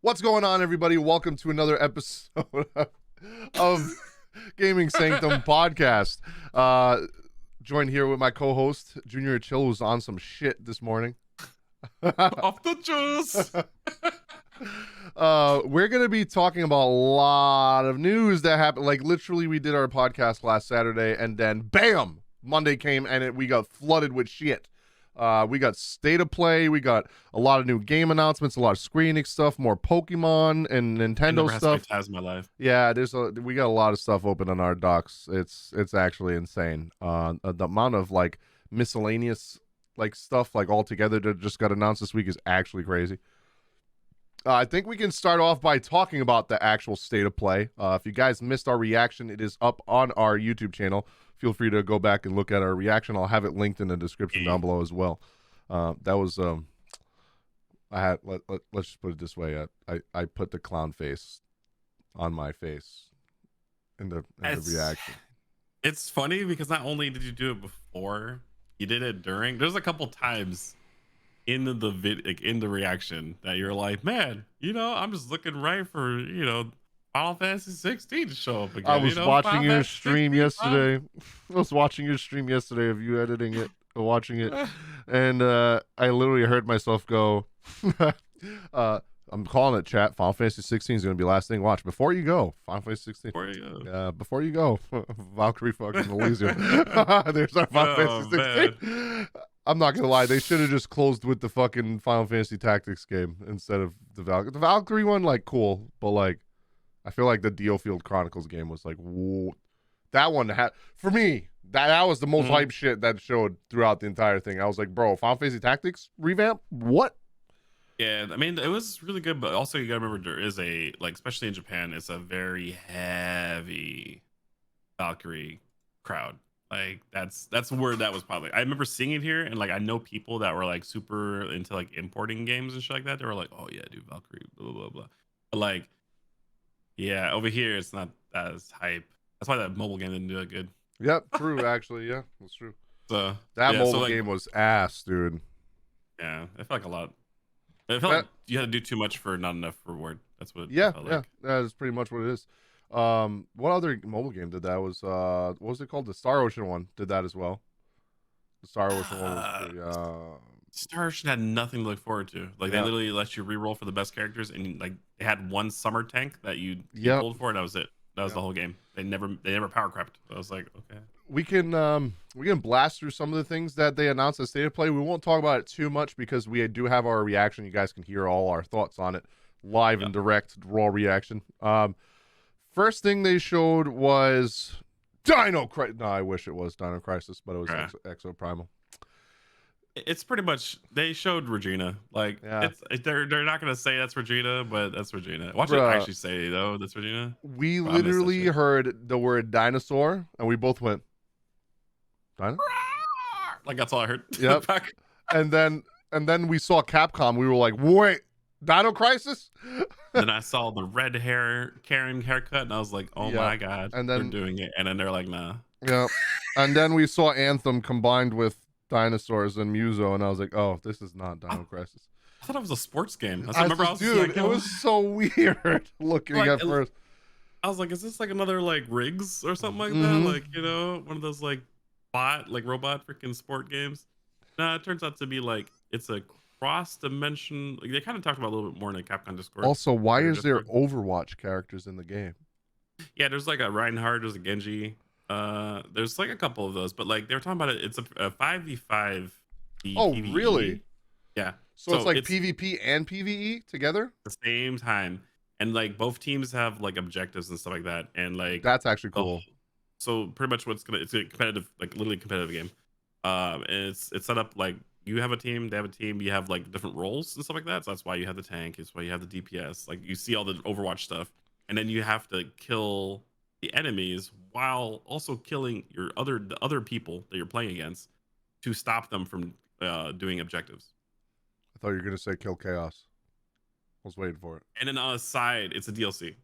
What's going on, everybody? Welcome to another episode of Gaming Sanctum podcast. Joined here with my co-host, Junior Chill, who's on some shit this morning. Off the juice. We're going to be talking about a lot of news that happened. Like, literally, we did our podcast last Saturday, and then, bam! Monday came, and we got flooded with shit. We got State of Play, we got a lot of new game announcements, a lot of Square Enix stuff, more Pokemon and Nintendo stuff. My life. Yeah, we got a lot of stuff open on our docs. It's actually insane. The amount of like miscellaneous like stuff like all together that just got announced this week is actually crazy. I think we can start off by talking about the actual State of Play. If you guys missed our reaction, it is up on our YouTube channel. Feel free to go back and look at our reaction. I'll have it linked in the description down below as well. That was let's just put it this way. I put the clown face on my face in the reaction. It's funny because not only did you do it before, you did it during. There's a couple times in the reaction that you're like, man, I'm just looking right for Final Fantasy 16 to show up again. I was watching your stream yesterday. I was watching your stream yesterday of you editing it, watching it, and I literally heard myself go, I'm calling it, chat. Final Fantasy 16 is going to be last thing. Watch. Before you go, Final Fantasy 16. Before you go, Valkyrie fucking Elysium. There's our Final Fantasy 16. Man. I'm not going to lie. They should have just closed with the fucking Final Fantasy Tactics game instead of the Valkyrie. The Valkyrie one, like, cool, but, like, I feel like the Field Chronicles game was like, whoa. That one had, for me, that was the most hype shit that showed throughout the entire thing. I was like, bro, Final Fantasy Tactics revamp? What? Yeah, I mean, it was really good, but also you gotta remember there is a, like, especially in Japan, it's a very heavy Valkyrie crowd. Like, that's where that was probably. I remember seeing it here, and like I know people that were like super into like importing games and shit like that. They were like, oh yeah, dude, Valkyrie, blah blah blah. But like, yeah, over here it's not as hype. That's why that mobile game didn't do that good. Yep, true. Actually, yeah, that's true. So that mobile game was ass, dude. Yeah, I felt like a lot. I felt like you had to do too much for not enough reward. That's what. Yeah, it felt like. That is pretty much what it is. What other mobile game did that? Was what was it called? The Star Ocean one did that as well. The Star Ocean one was pretty, Star Ocean had nothing to look forward to. Like, they literally let you reroll for the best characters, and like they had one summer tank that you pulled for, and that was it. That was the whole game. They never power crept. I was like, okay. We can blast through some of the things that they announced at State of Play. We won't talk about it too much because we do have our reaction. You guys can hear all our thoughts on it live and direct, raw reaction. First thing they showed was Dino Crisis. No, I wish it was Dino Crisis, but it was Exo Primal. It's pretty much, they showed Regina. Like, they're not gonna say that's Regina, but that's Regina. Watch it actually say though that's Regina. We literally heard the word dinosaur, and we both went, Dino? Like, that's all I heard. Yep. and then we saw Capcom. We were like, wait, Dino Crisis? Then I saw the red hair Karen haircut, and I was like, oh my god, and then they're doing it. And then they're like, nah. Yeah. And then we saw Anthem combined with dinosaurs and Muso, and I was like, oh, this is not Dino Crisis. I thought it was a sports game. Dude, it was so weird looking like, at first. I was like, is this like another like Rigs or something like that? Like, one of those like robot freaking sport games. Nah, it turns out to be like, it's a cross dimension. Like, they kind of talked about a little bit more in the Capcom Discord. Also, why is there Overwatch characters in the game? Yeah, there's like a Reinhardt, there's a Genji. There's like a couple of those, but like they were talking about it. It's a 5v5. Oh, PvE. Really? Yeah. So it's like PvP and PvE together at the same time, and like both teams have like objectives and stuff like that, and like that's actually cool. So pretty much it's a competitive, like literally competitive game. And it's set up like you have a team, they have a team, you have like different roles and stuff like that. So that's why you have the tank, it's why you have the DPS. Like, you see all the Overwatch stuff, and then you have to kill the enemies while also killing the other people that you're playing against to stop them from doing objectives. I thought you were gonna say kill chaos. I was waiting for it. And then on the side, it's a DLC.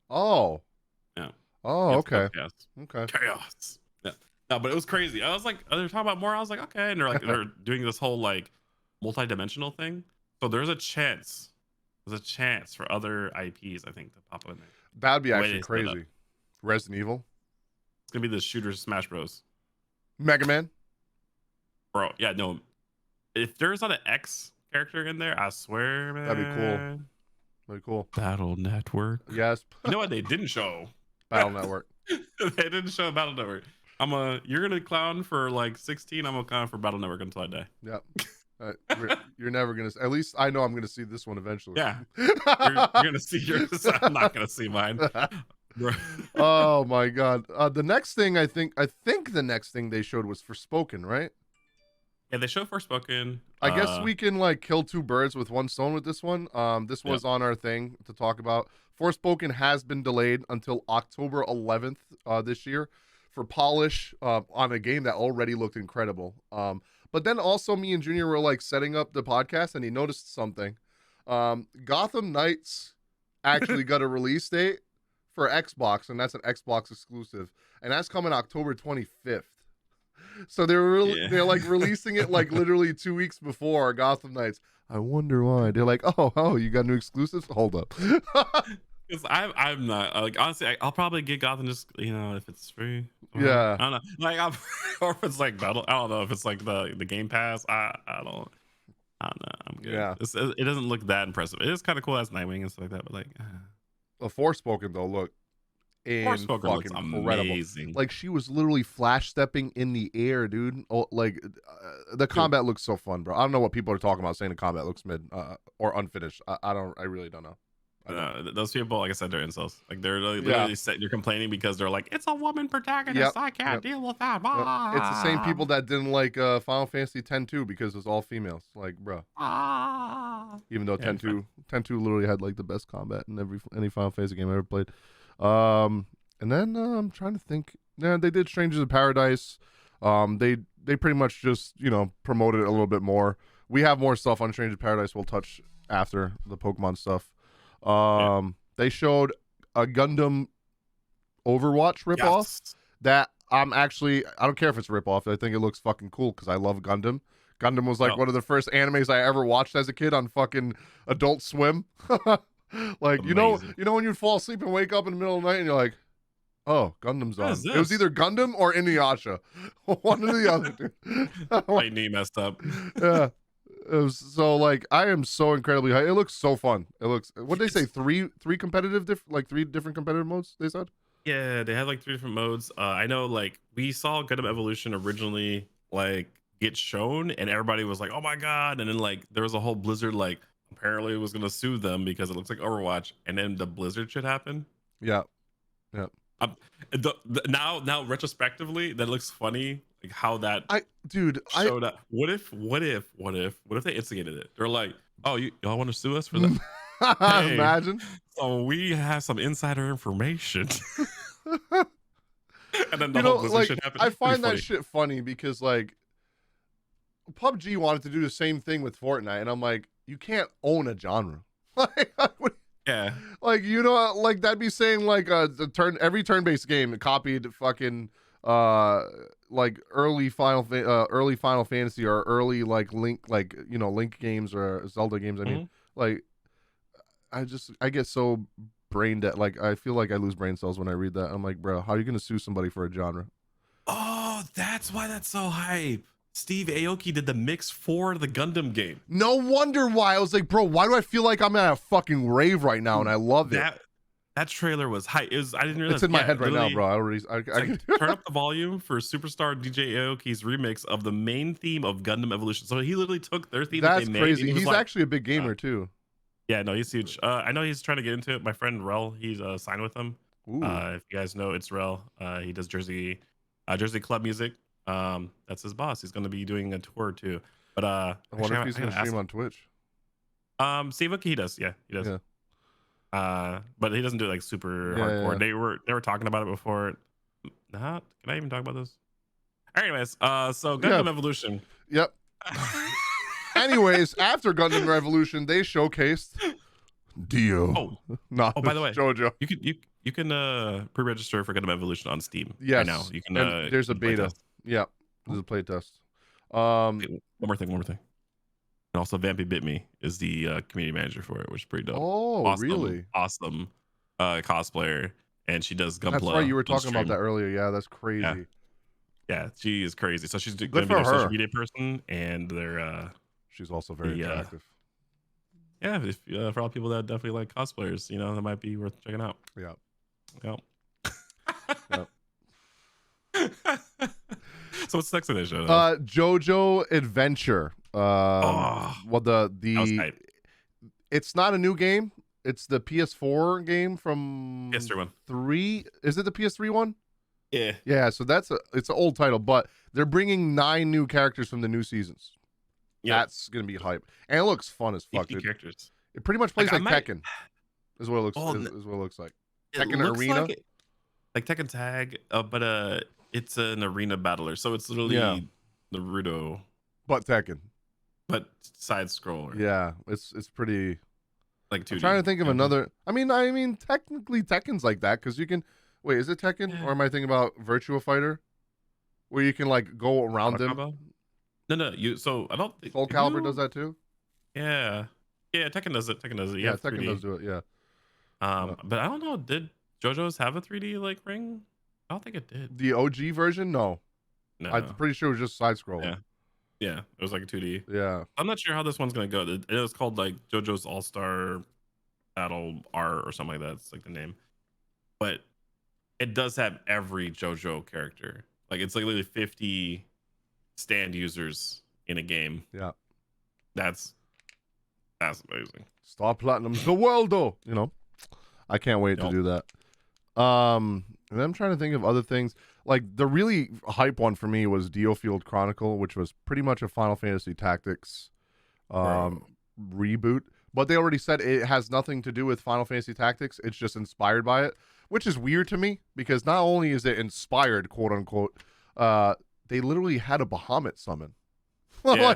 Oh. Yeah. Oh, okay. Chaos. Okay. Chaos. Yeah. No, but it was crazy. I was like, they're talking about more. I was like, okay. And they're like, they're doing this whole like multi-dimensional thing. So there's a chance there's a chance for other IPs, I think, to pop up in there. That'd be The way actually they set it up. crazy. Resident Evil, It's gonna be the shooter Smash Bros. Mega Man. Bro, yeah, no. If there's not an X character in there, I swear, man. That'd be cool. That'd be cool. Battle Network. Yes. You know what they didn't show? Battle Network. They didn't show Battle Network. You're gonna clown for like 16. I'm gonna clown for Battle Network until I die. Yep. You're never gonna. At least I know I'm gonna see this one eventually. Yeah, you're gonna see yours. I'm not gonna see mine. Oh my god. The next thing I think the next thing they showed was Forspoken, right? Yeah, they show Forspoken. I guess we can like kill two birds with one stone with this one. This was on our thing to talk about. Forspoken has been delayed until October 11th this year for polish on a game that already looked incredible. But then also me and Junior were like setting up the podcast and he noticed something. Gotham Knights actually got a release date for Xbox, and that's an Xbox exclusive, and that's coming October 25th. So they're like releasing it like literally 2 weeks before Gotham Knights. I wonder why. They're like, oh, you got new exclusives? Hold up. Because I'm not like, honestly, I'll probably get Gotham just, if it's free. Yeah. I don't know. Like, or if it's like battle. I don't know if it's like the Game Pass. I don't know. I'm good. Yeah. It doesn't look that impressive. It is kind of cool as Nightwing and stuff like that, but like, The Forspoken though, look, Forspoken looks incredible. amazing. Like she was literally flash stepping in the air, dude. Oh, like the combat looks so fun, bro. I don't know what people are talking about saying the combat looks mid or unfinished. I really don't know. Those people, like I said, they're incels. Like they're literally you're complaining because they're like, it's a woman protagonist. I can't deal with that. It's the same people that didn't like Final Fantasy X-2 because it's all females. Like, bro. Even though 10-2 literally had like the best combat in any Final Fantasy game I ever played. And then I'm trying to think. Yeah, they did Strangers of Paradise. They pretty much just promoted it a little bit more. We have more stuff on Strangers of Paradise we'll touch after the Pokemon stuff. They showed a Gundam Overwatch ripoff that I don't care if it's a ripoff. I think it looks fucking cool because I love Gundam. Gundam was like one of the first animes I ever watched as a kid on fucking Adult Swim. Like, amazing. When you'd fall asleep and wake up in the middle of the night and you're like, oh, Gundam's on. It was either Gundam or Inuyasha. One or the other, dude. My knee messed up. Yeah. It was so like I am so incredibly high. It looks so fun. It looks what they say three competitive three different competitive modes they said. Yeah, they had like 3 different modes. I know like we saw Gundam Evolution originally like get shown and everybody was like, oh my god, and then like there was a whole Blizzard like apparently was gonna sue them because it looks like Overwatch, and then the Blizzard shit happened. Yeah. Now retrospectively that looks funny. Like how that showed up. What if they instigated it? They're like, oh, y'all want to sue us for that? Hey, imagine. So we have some insider information. And then the whole Blizzard shit happened. I find that shit funny because like PUBG wanted to do the same thing with Fortnite, and I'm like, you can't own a genre. Like, yeah, like like that'd be saying like every turn-based game copied fucking like early Final Fantasy or early like Link Link games or Zelda games. I mean, like I get so brain dead. Like I feel like I lose brain cells when I read that. I'm like, bro, how are you gonna sue somebody for a genre? Oh, that's why that's so hype. Steve Aoki did the mix for the Gundam game. No wonder why. I was like, bro, why do I feel like I'm at a fucking rave right now? And I love it. That trailer was hype. I didn't realize it's in my head right now, bro. I turn up the volume for Superstar DJ Aoki's remix of the main theme of Gundam Evolution. So he literally took their theme that they made. That's crazy. He's actually a big gamer too. Yeah, no, he's huge. I know he's trying to get into it. My friend Rel, he's signed with him. If you guys know, it's Rel. He does Jersey club music. That's his boss. He's going to be doing a tour too. But I wonder if he's going to stream on Twitch. Steve Aoki, he does. Yeah, he does. Yeah. But he doesn't do it like super hardcore. Yeah. They were talking about it before. Can I even talk about this? Anyways, so Gundam Evolution. Yep. Anyways, after Gundam Revolution, they showcased Dio. By the way, Jojo. You can pre-register for Gundam Evolution on Steam. Yes. Right now. You can. There's a beta. Yeah, there's a play test. One more thing. And also, Vampy Bit Me is the community manager for it, which is pretty dope. Oh, really? Awesome cosplayer, and she does That's right. Gunpla You were on talking about stream. that earlier. Yeah, that's Yeah, crazy. yeah, she is crazy. So she's Good gonna be for their social her. media person, and their She's also very attractive. yeah, if for all people that definitely like cosplayers, that might be worth checking out. Yeah. Yep. Yep. So what's next in this show? Jojo Adventure. Oh, What that was the hype. it's not a new game. It's the PS4 game from PS3 one. 3. Is it the PS3 one? Yeah. Yeah, so it's an old title, but they're bringing 9 new characters from the new seasons. Yep. That's gonna be hype, and it looks fun as fuck. 50 Dude. characters. It pretty much plays like might... Tekken. Is what it looks. Oh, Is what it looks like. it Tekken looks Arena, like Tekken Tag, but it's an arena battler, so it's literally Naruto, but Tekken. but side scroller. Yeah, it's pretty. Like 2D. I'm trying to think of another. I mean, technically Tekken's like that because you can. Wait, is it Tekken or am I thinking about Virtua Fighter, where you can like go around them? No. So I don't think Soul Calibur does that too. Yeah. Tekken does it. Yeah, Tekken 3D. does do it. Yeah. But I don't know. Did JoJo's have a 3D like ring? I don't think it did. The OG version, no. No. I'm pretty sure it was just side scrolling. Yeah, it was like a 2D. Yeah. I'm not sure how this one's gonna go. It was called like JoJo's All Star Battle R or something like that. It's like the name, but it does have every JoJo character. Like it's like literally 50 stand users in a game. Yeah. That's amazing. Star Platinum's the world, though. I can't wait to do that. And I'm trying to think of other things. Like the really hype one for me was Diofield Chronicle, which was pretty much a Final Fantasy Tactics reboot. But they already said it has nothing to do with Final Fantasy Tactics. It's just inspired by it, which is weird to me because not only is it inspired, quote unquote, they literally had a Bahamut summon. Yeah.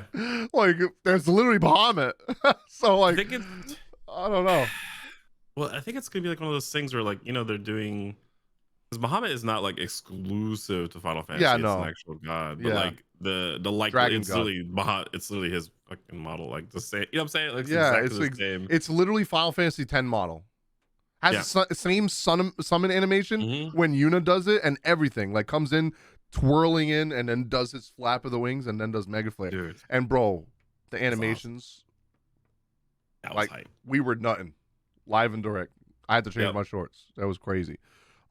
like there's literally Bahamut. So like, I don't know. Well, I think it's gonna be like one of those things where like they're doing, because Bahamut is not like exclusive to Final Fantasy. Yeah, it's no. an actual god, but like the like Dragon it's god. literally it's literally his fucking model, like the same. You know what I'm saying? Like It's the same. It's literally Final Fantasy X model. Has the same summon animation when Yuna does it and everything. Like comes in twirling in and then does his flap of the wings and then does Mega Flare. Dude. And bro, the animations, that was hype. We were nutting live and direct. I had to change my shorts. That was crazy.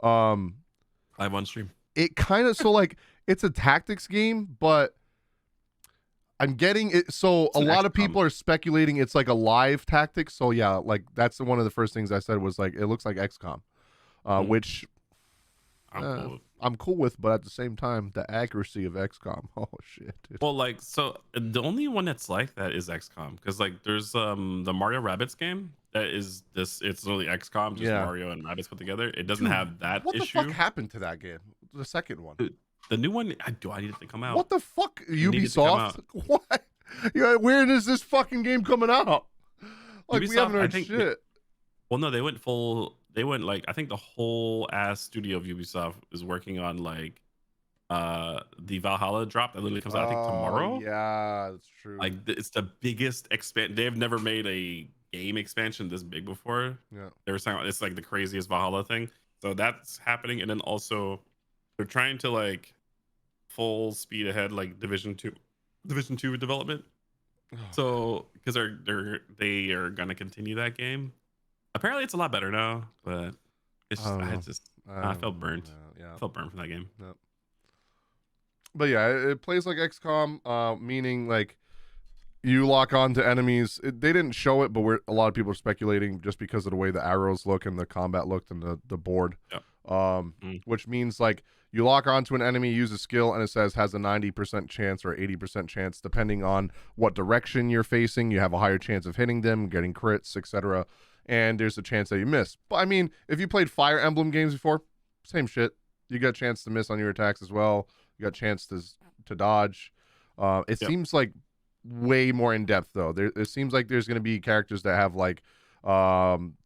Live on stream. It kind of like it's a tactics game, but I'm getting it. So a lot of people are speculating it's like a live tactics. So yeah, like that's one of the first things I said was like it looks like XCOM, which I'm cool with, but at the same time, the accuracy of XCOM. Oh shit. Dude. Well, like so the only one that's like that is XCOM, because like there's the Mario Rabbids game that is this. It's literally XCOM, just Mario and Rabbids put together. It doesn't have that what issue. What the fuck happened to that game? The second one. The new one, I need it to come out. What the fuck, Ubisoft? What? Yeah, when is this fucking game coming out? Like Ubisoft, we haven't heard shit. Well, no, they went full. They went like I think the whole ass studio of Ubisoft is working on like the Valhalla drop that literally comes out I think tomorrow. Yeah, that's true. Like it's the biggest They've never made a game expansion this big before. Yeah, they were saying it's like the craziest Valhalla thing. So that's happening, and then also they're trying to like full speed ahead like Division 2 development. So because they are gonna continue that game. Apparently it's a lot better now, but it's just I felt burnt. I felt burnt from that game. Yep. But yeah, it plays like XCOM, meaning like you lock on to enemies. They didn't show it, but a lot of people are speculating just because of the way the arrows look and the combat looked and the board. Yep. Which means like you lock onto an enemy, use a skill, and it says has a 90% chance or 80% chance, depending on what direction you're facing. You have a higher chance of hitting them, getting crits, etc. And there's a chance that you miss. But I mean, if you played Fire Emblem games before, same shit. You got a chance to miss on your attacks as well. You got a chance to dodge. It seems like way more in depth though. It seems like there's going to be characters that have like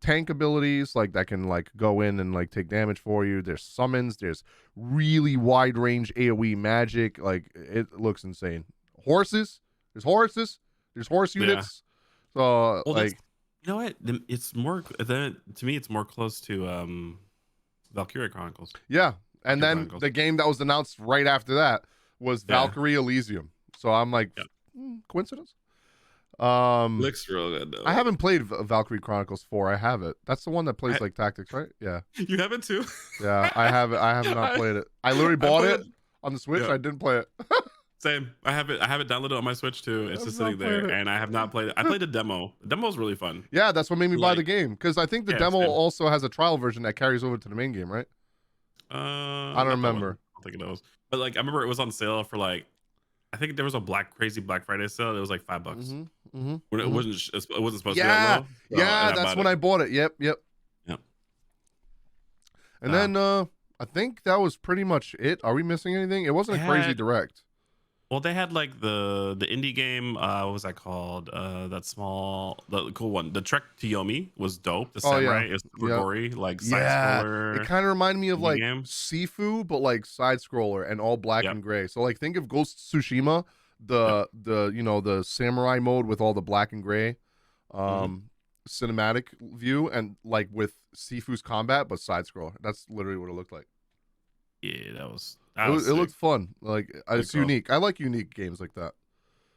tank abilities, like that can like go in and like take damage for you. There's summons. There's really wide range AoE magic. Like it looks insane. Horses. There's horses. There's horse Yeah. units. So Well, that's like, you know what? It's more then to me. It's more close to Valkyrie Chronicles. yeah. And Valkyrie then Chronicles. the game that was announced right after that was Yeah. Valkyrie Elysium. So I'm like, Yeah. coincidence? Looks real good though. I haven't played Valkyrie Chronicles 4. I have it. That's the one that plays I- like tactics, right? Yeah. You have it too? Yeah, I have it. I have not played it. I literally bought it on the Switch. Yeah. I didn't play it. Same. I have it downloaded on my Switch too. It's I've just not sitting there, played it. and I have not played it. I played the demo. The demo was really fun. Yeah, that's what made me buy the Like- game, because I think the Yeah, demo same. also has a trial version that carries over to the main game, right? I don't remember. I don't think it was. But like I remember it was on sale for like I think there was a crazy Black Friday sale. It was like $5. When it wasn't supposed to be that low. So, yeah, and that's bought when it. I bought it. Yep. Yep. And then I think that was pretty much it. Are we missing anything? It wasn't a They crazy had- direct. Well, they had like the indie game. What was that called? The cool one. The Trek to Yomi was dope. The Oh, yeah. samurai. It was super Yep. gory, like side Yeah, scroller. it kind of reminded me of indie like game. Sifu, but like side scroller and all black Yep. and gray. So like think of Ghost of Tsushima, the the samurai mode with all the black and gray cinematic view, and like with Sifu's combat, but side scroller. That's literally what it looked like. Yeah, that was. It looked fun. Like it's cool. unique. I like unique games like that.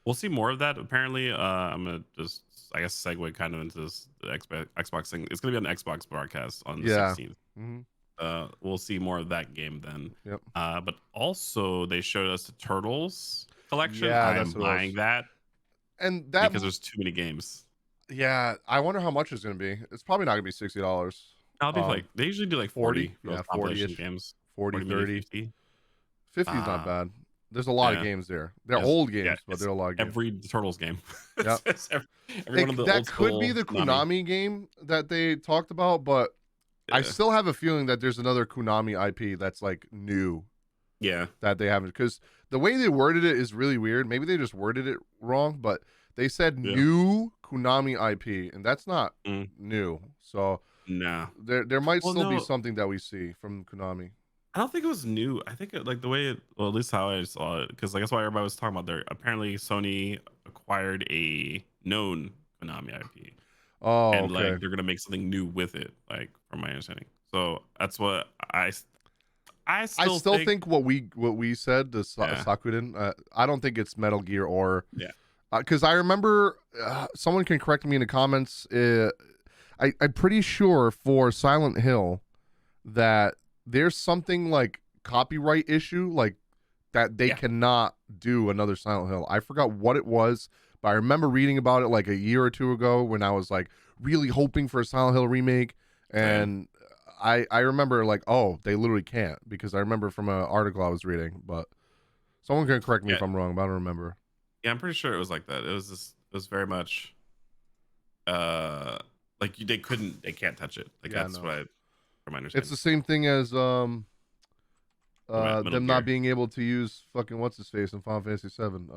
We'll see more of that. Apparently, I'm gonna just, I guess, segue kind of into this the Xbox thing. It's gonna be on the Xbox broadcast on the Yeah. 16th. Mm-hmm. We'll see more of that game then. Yep. But also they showed us the Turtles collection. Yeah, I'm that's what it was. buying that And that because there's too many games. yeah, I wonder how much it's gonna be. It's probably not gonna be $60. I'll be like they usually do like 40 for those 40 compilation -ish. games. 40, maybe 30. 50. 50 is not bad. There's a lot of yeah. games there. They're Yes. old games, Yeah, but it's there are a lot of games. Every Turtles game. Yep. every one of the that old could be school the Konami game that they talked about, but I Yeah. still have a feeling that there's another Konami IP that's like new Yeah. that they haven't, because the way they worded it is really weird. Maybe they just worded it wrong, but they said Yeah. new Konami IP, and that's not new. So Nah. there might Well, still be no. something that we see from Konami. I don't think it was new. I think like the way well, at least how I saw it, because like that's why everybody was talking about there. Apparently, Sony acquired a known Konami IP, Oh, and okay. like they're gonna make something new with it, like from my understanding. So that's what I still think what we said to Yeah. Sakuden. I don't think it's Metal Gear or Yeah. Because I remember someone can correct me in the comments. I'm pretty sure for Silent Hill that there's something like copyright issue, like that they cannot do another Silent Hill. I forgot what it was, but I remember reading about it like a year or two ago when I was like really hoping for a Silent Hill remake, and I remember like, oh, they literally can't, because I remember from an article I was reading, but someone can correct me if I'm wrong, but I don't remember. Yeah, I'm pretty sure it was like that. It was very much like they can't touch it. Like Yeah, that's no. what I from my understanding. It's the same thing as Metal them not Gear. being able to use fucking what's his face in Final Fantasy 7.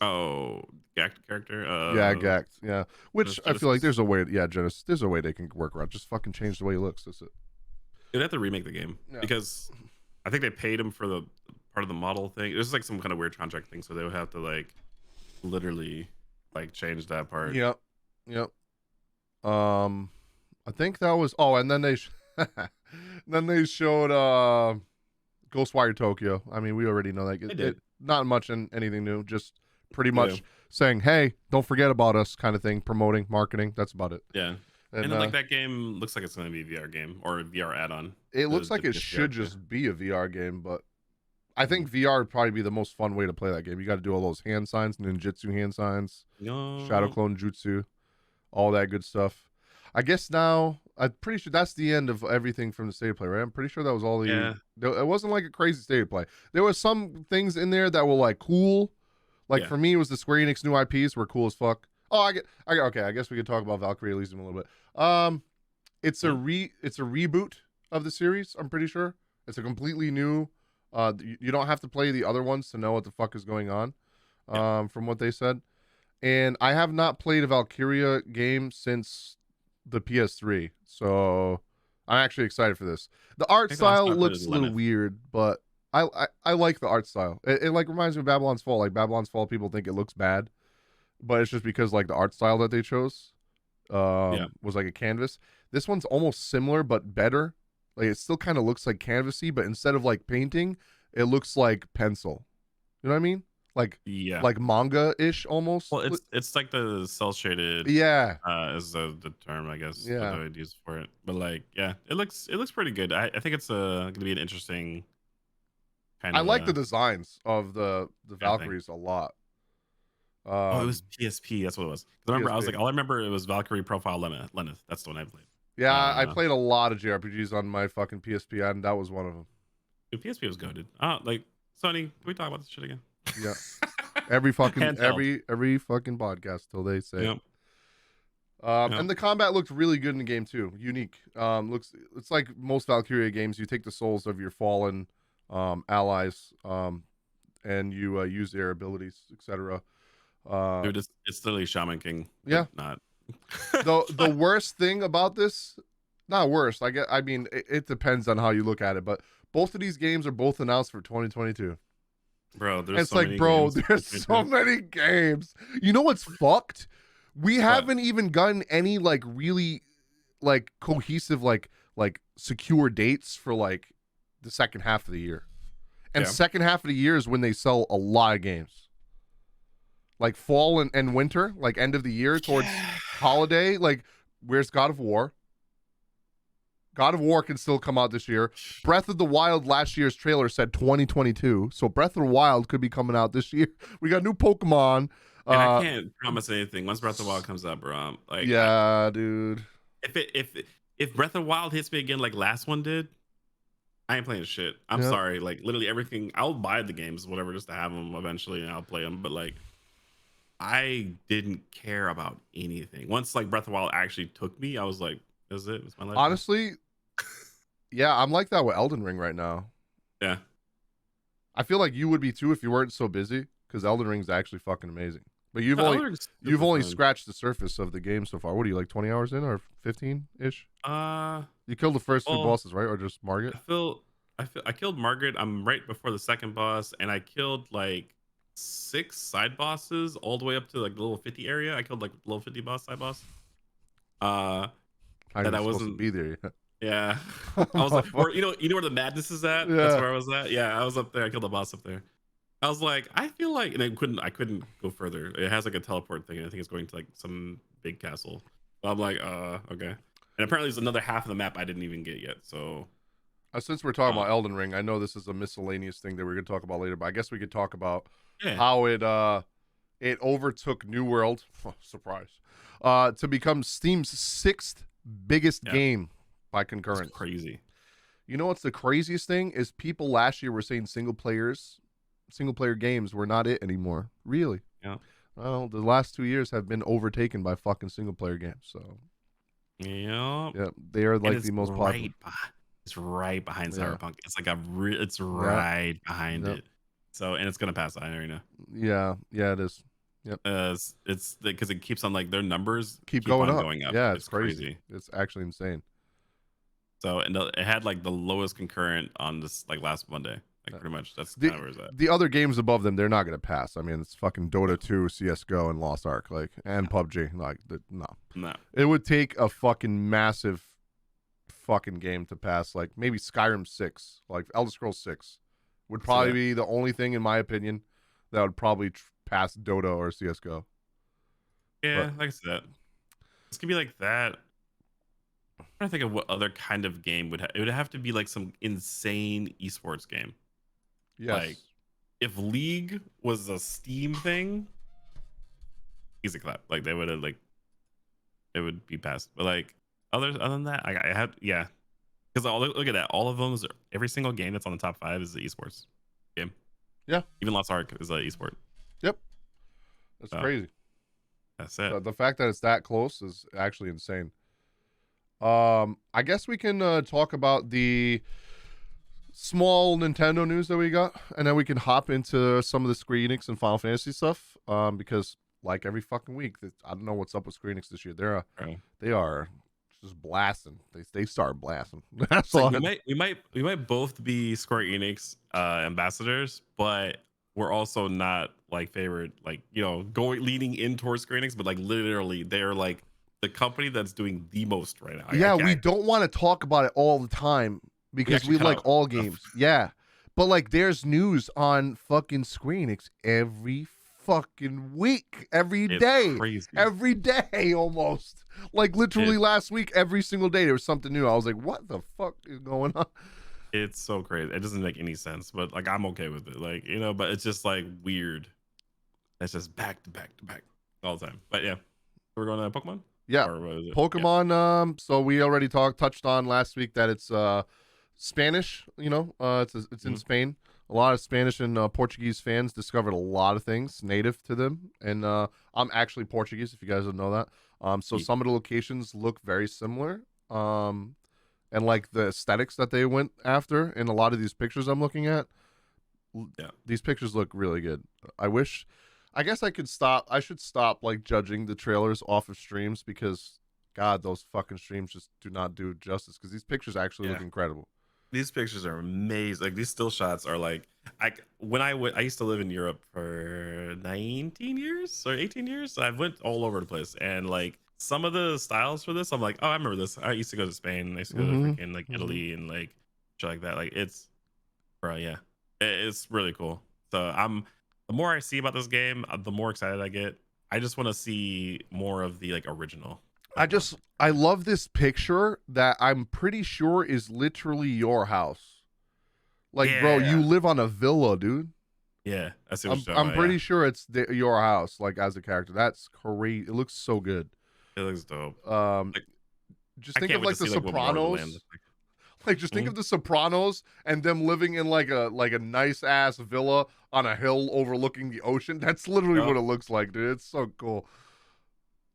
Oh, Gact character. Yeah, Gact. Yeah, which I feel like Genesis. there's a way. Yeah, Genesis. There's a way they can work around. Just fucking change the way he looks. That's it. They'd have to remake the game because I think they paid him for the part of the model thing. It was like some kind of weird contract thing, so they would have to like literally like change that part. Yep. I think that was. Oh, and then they, then they showed Ghostwire Tokyo. I mean, we already know that. They did. Not much in anything new. Just pretty much saying, "Hey, don't forget about us," kind of thing. Promoting, marketing. That's about it. Yeah. And then, like that game looks like it's going to be a VR game or a VR add-on. It looks like it VR should game. just be a VR game, but I think VR would probably be the most fun way to play that game. You got to do all those hand signs, ninjutsu hand signs, shadow clone jutsu, all that good stuff. I guess now I'm pretty sure that's the end of everything from the state of play, right? I'm pretty sure that was all the. Yeah. It wasn't like a crazy state of play. There was some things in there that were like cool. Like for me, it was the Square Enix new IPs were cool as fuck. Oh, okay. I guess we could talk about Valkyrie Elysium a little bit. It's a reboot of the series. I'm pretty sure it's a completely new. You don't have to play the other ones to know what the fuck is going on. From what they said, and I have not played a Valkyria game since the PS3, so I'm actually excited for this. The art style looks a little weird, but I like the art style. It like reminds me of Babylon's Fall. Like Babylon's Fall, people think it looks bad. but it's just because like the art style that they chose Yeah. was like a canvas. This one's almost similar but better. Like it still kind of looks like canvasy, but instead of like painting, it looks like pencil. You know what I mean? Like Yeah. like manga ish almost. Well, it's like the cell shaded Yeah, is the term, I guess, what yeah. I would use for it. But like, yeah, it looks pretty good. I think it's gonna be an interesting kind I of like the designs of the kind of thing. Valkyries a lot. Oh, it was Um, PSP. That's what it was. 'Cause I remember I was PSP. like, all I remember it was Valkyrie Profile Lenneth. That's the one I played. Yeah, I Uh, played a lot of JRPGs on my fucking PSP, and that was one of them. Dude, PSP was goaded. Like Sony. Can we talk about this shit again? Yeah, every fucking Handheld. every fucking podcast till they say it. Yep. Yep. And the combat looked really good in the game too. Unique. Looks it's like most Valkyria games. You take the souls of your fallen allies, and you use their abilities, etc. Dude, it's literally Shaman King. Yeah. But not. The worst thing about this, not worst. I mean, it depends on how you look at it, but both of these games are both announced for 2022. Bro, there's It's so like, many bro, games. there's so many games. You know what's fucked? We haven't even gotten any like really like cohesive like secure dates for like the second half of the year. And Yeah. second half of the year is when they sell a lot of games. Like fall and winter, like end of the year towards holiday, like where's God of War? God of War can still come out this year. Breath of the Wild last year's trailer said 2022. So Breath of the Wild could be coming out this year. We got new Pokemon. And I can't promise anything once Breath of the Wild comes out, bro. Like, yeah, dude. If Breath of the Wild hits me again like last one did, I ain't playing shit. I'm Yeah. sorry. Like literally everything. I'll buy the games, whatever, just to have them eventually, and I'll play them. But like, I didn't care about anything. Once like Breath of the Wild actually took me, I was like, "This is it. It's my life." Honestly, yeah, I'm like that with Elden Ring right now. Yeah. I feel like you would be too if you weren't so busy, because Elden Ring's actually fucking amazing. But you've only scratched the surface of the game so far. What are you, like 20 hours in or 15 ish? You killed the first two bosses, right? Or just Margaret? I killed Margaret. I'm right before the second boss, and I killed like 6 side bosses all the way up to like the level 50 area. I killed like level 50 side boss. I That I supposed to wasn't be there yet. Yeah. I was like, where, you know where the madness is at? Yeah. That's where I was at. Yeah, I was up there. I killed the boss up there. I was like, I feel like, and I couldn't go further. It has like a teleport thing, and I think it's going to like some big castle. So I'm like, okay. And apparently there's another half of the map I didn't even get yet. So Since we're talking about Elden Ring, I know this is a miscellaneous thing that we're gonna talk about later, but I guess we could talk about how it overtook New World, surprise, to become Steam's 6th biggest game by concurrence. That's crazy. You know what's the craziest thing is people last year were saying single player games were not it anymore. Really? Yeah. Well, the last 2 years have been overtaken by fucking single player games. So yeah, they are like the most popular. It's right behind Cyberpunk. It's like it's right behind it. So, and it's gonna pass. I already know. Yeah, it is. Yep. It's because it keeps on like their numbers keep going up. Going up. Yeah, it's crazy. It's actually insane. So, and it had like the lowest concurrent on this like last Monday. Like pretty much that's kind of where it's at. The other games above them, they're not gonna pass. I mean, it's fucking Dota 2, CS:GO, and Lost Ark, like, and PUBG. Like, no. It would take a fucking massive fucking game to pass. Like maybe Skyrim 6, like Elder Scrolls 6, would probably be the only thing, in my opinion, that would probably pass Dota or CS:GO. Yeah, like I said, it's gonna be like that. I'm trying to think of what other kind of game it would have to be like some insane esports game. Yes. Like if League was a Steam thing, easy clap. Like they would have like it would be passed. But like other than that, I had because look at that. All of them every single game that's on the top 5 is the esports game. Yeah. Even Lost Ark is an esport. Yep. That's crazy. That's it. The fact that it's that close is actually insane. I guess we can talk about the small Nintendo news that we got, and then we can hop into some of the Square Enix and Final Fantasy stuff. Because like every fucking week, I don't know what's up with Square Enix this year. They are just blasting. They start blasting. That's all. We might both be Square Enix ambassadors, but we're also not like favorite, like, you know, going leaning in towards Square Enix, but like literally they're like the company that's doing the most right now. Yeah, we don't want to talk about it all the time because actually we cut like out all stuff. games. Yeah. But like there's news on fucking Square Enix every fucking week, every It's day. crazy. Every day almost. Like literally last week, every single day there was something new. I was like, what the fuck is going on? It's so crazy. It doesn't make any sense, but like I'm okay with it. Like, you know, but it's just like weird. It's just back to back to back all the time. But yeah. We're going to Pokemon? Yeah. Or what is it? Pokemon, so we already touched on last week that it's Spanish, you know, it's in Spain. A lot of Spanish and Portuguese fans discovered a lot of things native to them, and I'm actually Portuguese, if you guys don't know that. So some of the locations look very similar, and like the aesthetics that they went after in a lot of these pictures I'm looking at, these pictures look really good. I guess I should stop like judging the trailers off of streams because God, those fucking streams just do not do justice because these pictures actually look incredible. These pictures are amazing. Like these still shots are like, I used to live in Europe for 19 years or 18 years. So I went all over the place, and like some of the styles for this, I'm like, oh, I remember this. I used to go to Spain. I used to go to freaking like Italy and like shit like that. Like it's, bro, yeah, it's really cool. So the more I see about this game, the more excited I get. I just want to see more of the like original. I love this picture that I'm pretty sure is literally your house. Like, bro, you live on a villa, dude. Yeah, I'm pretty sure it's your house, like as a character. That's crazy. It looks so good. It looks dope. Just think of like the Sopranos. Like just think of the Sopranos and them living in like a nice ass villa on a hill overlooking the ocean. That's literally what it looks like, dude. It's so cool.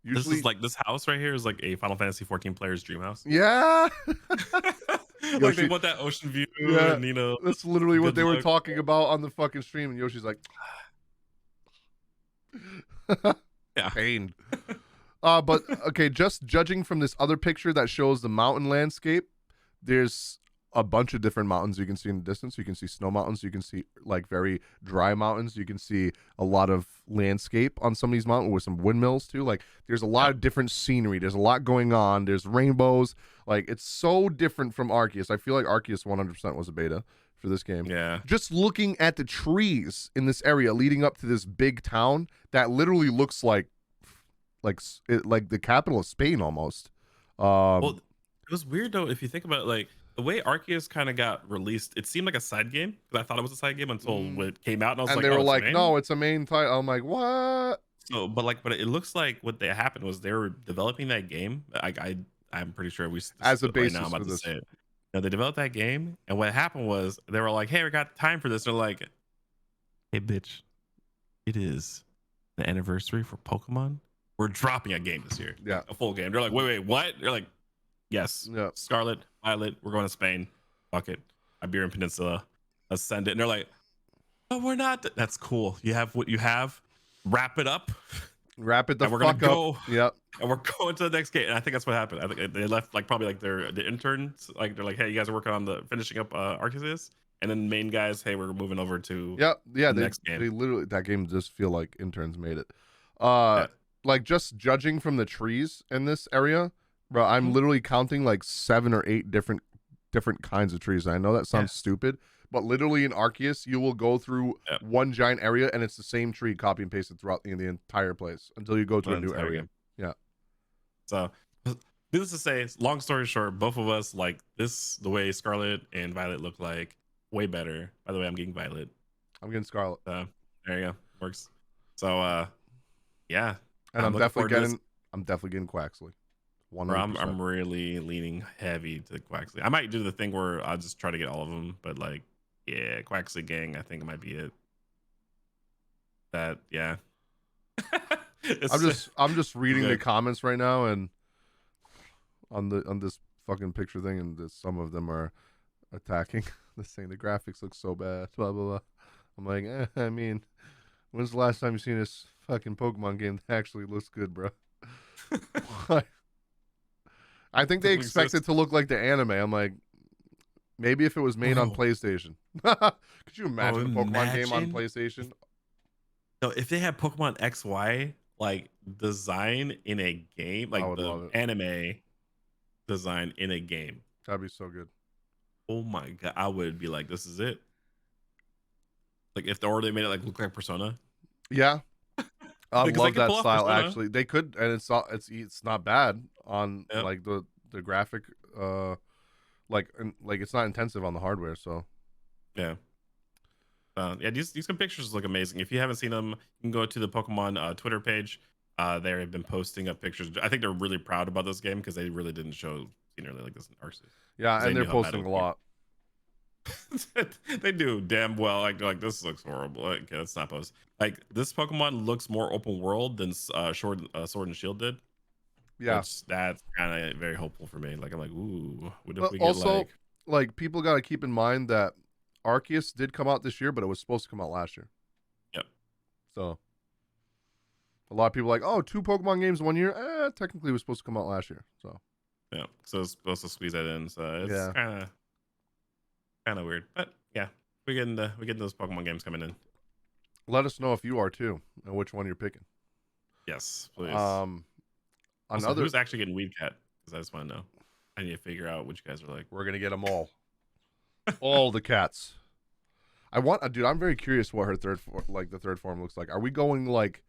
Usually, this is like this house right here is like a Final Fantasy 14 player's dream house. Yeah. Like they want that ocean view. Yeah, and, you know, that's literally what they were talking about on the fucking stream. And Yoshi's like, yeah, pained. But okay, just judging from this other picture that shows the mountain landscape, there's a bunch of different mountains you can see in the distance. You can see snow mountains. You can see like very dry mountains. You can see a lot of landscape on some of these mountains with some windmills too. Like there's a lot of different scenery. There's a lot going on. There's rainbows. Like it's so different from Arceus. I feel like Arceus 100% was a beta for this game. Yeah. Just looking at the trees in this area leading up to this big town that literally looks like the capital of Spain almost. Well, it was weird though if you think about it, like the way Arceus kind of got released. It seemed like a side game because I thought it was a side game until it came out, and I was like, they were like, no, it's a main title. I'm like, what? So, but it looks like what they happened was they were developing that game. I'm pretty sure as a basis right now, I'm about for to this. say it. You know, they developed that game, and what happened was they were like, "Hey, we got time for this." And they're like, "Hey, bitch, it is the anniversary for Pokemon. We're dropping a game this year, a full game." They're like, "Wait, what?" They're like, "Yes, Scarlet, Violet. We're going to Spain. Fuck it, Iberian Peninsula, ascend it." And they're like, "Oh, we're not. That's cool. You have what you have. Wrap it up." Wrap it the and we're fuck gonna up. go. Yep. And we're going to the next game. And I think that's what happened. I think they left like probably like the interns. Like they're like, hey, you guys are working on the finishing up Arceus. And then main guys, hey, we're moving over to the next game. They literally, that game just feel like interns made it. Like just judging from the trees in this area, bro, I'm literally counting like 7 or 8 different kinds of trees. And I know that sounds stupid, but literally in Arceus, you will go through one giant area and it's the same tree copy and pasted throughout the entire place until you go to a new area. Game. Yeah. So, needless to say, long story short, both of us like this, the way Scarlet and Violet look like, way better. By the way, I'm getting Violet. I'm getting Scarlet. There you go. Works. So, yeah. And I'm definitely getting Quaxley. I'm really leaning heavy to Quaxley. I might do the thing where I'll just try to get all of them, but like, yeah, Quaxley gang, I think it might be it. That, yeah. I'm just reading the comments right now, and on this fucking picture thing, and some of them are attacking. They're saying the graphics look so bad. Blah blah blah. I'm like, I mean, when's the last time you seen this fucking Pokemon game that actually looks good, bro? I think they expect it to look like the anime. I'm like, Maybe if it was made on Bro. PlayStation. Could you Bro, imagine a Pokemon game on imagine. PlayStation? No, if they had Pokemon XY like design in a game, I like would the love it. anime design in a game. That'd be so good. Oh my god, I would be like, this is it. Like if they made it like look like Persona, Yeah, I because they love could that pull off style. Persona. Actually, they could, and it's not bad on Yep. like the graphic. Like it's not intensive on the hardware. So Yeah. Yeah, these good pictures look amazing. If you haven't seen them, you can go to the Pokemon Twitter page. They have been posting up pictures. I think they're really proud about this game because they really didn't show scenery like this in Arceus. yeah, 'Cause they and they're knew how bad it posting would a be. lot. They do damn well. Like this looks horrible. Like, okay, let's not post. Like this Pokemon looks more open world than Sword and Shield did, Yeah, which that's kind of very hopeful for me. Like I'm like, ooh, what if but we get also like like people got to keep in mind that Arceus did come out this year, but it was supposed to come out last year. yep. So a lot of people are like, oh, two Pokemon games 1 year. Technically, it was supposed to come out last year. So Yeah, so it's supposed to squeeze that in. So it's yeah, kind of weird, but yeah, we getting those Pokemon games coming in. let us know if you are too, and which one you're picking. Yes, please. Um, Also, another who's actually getting Weed Cat? Because I just want to know. I need to figure out what you guys are like. we're gonna get them all the cats. Dude. I'm very curious what her the third form looks like. Are we going like,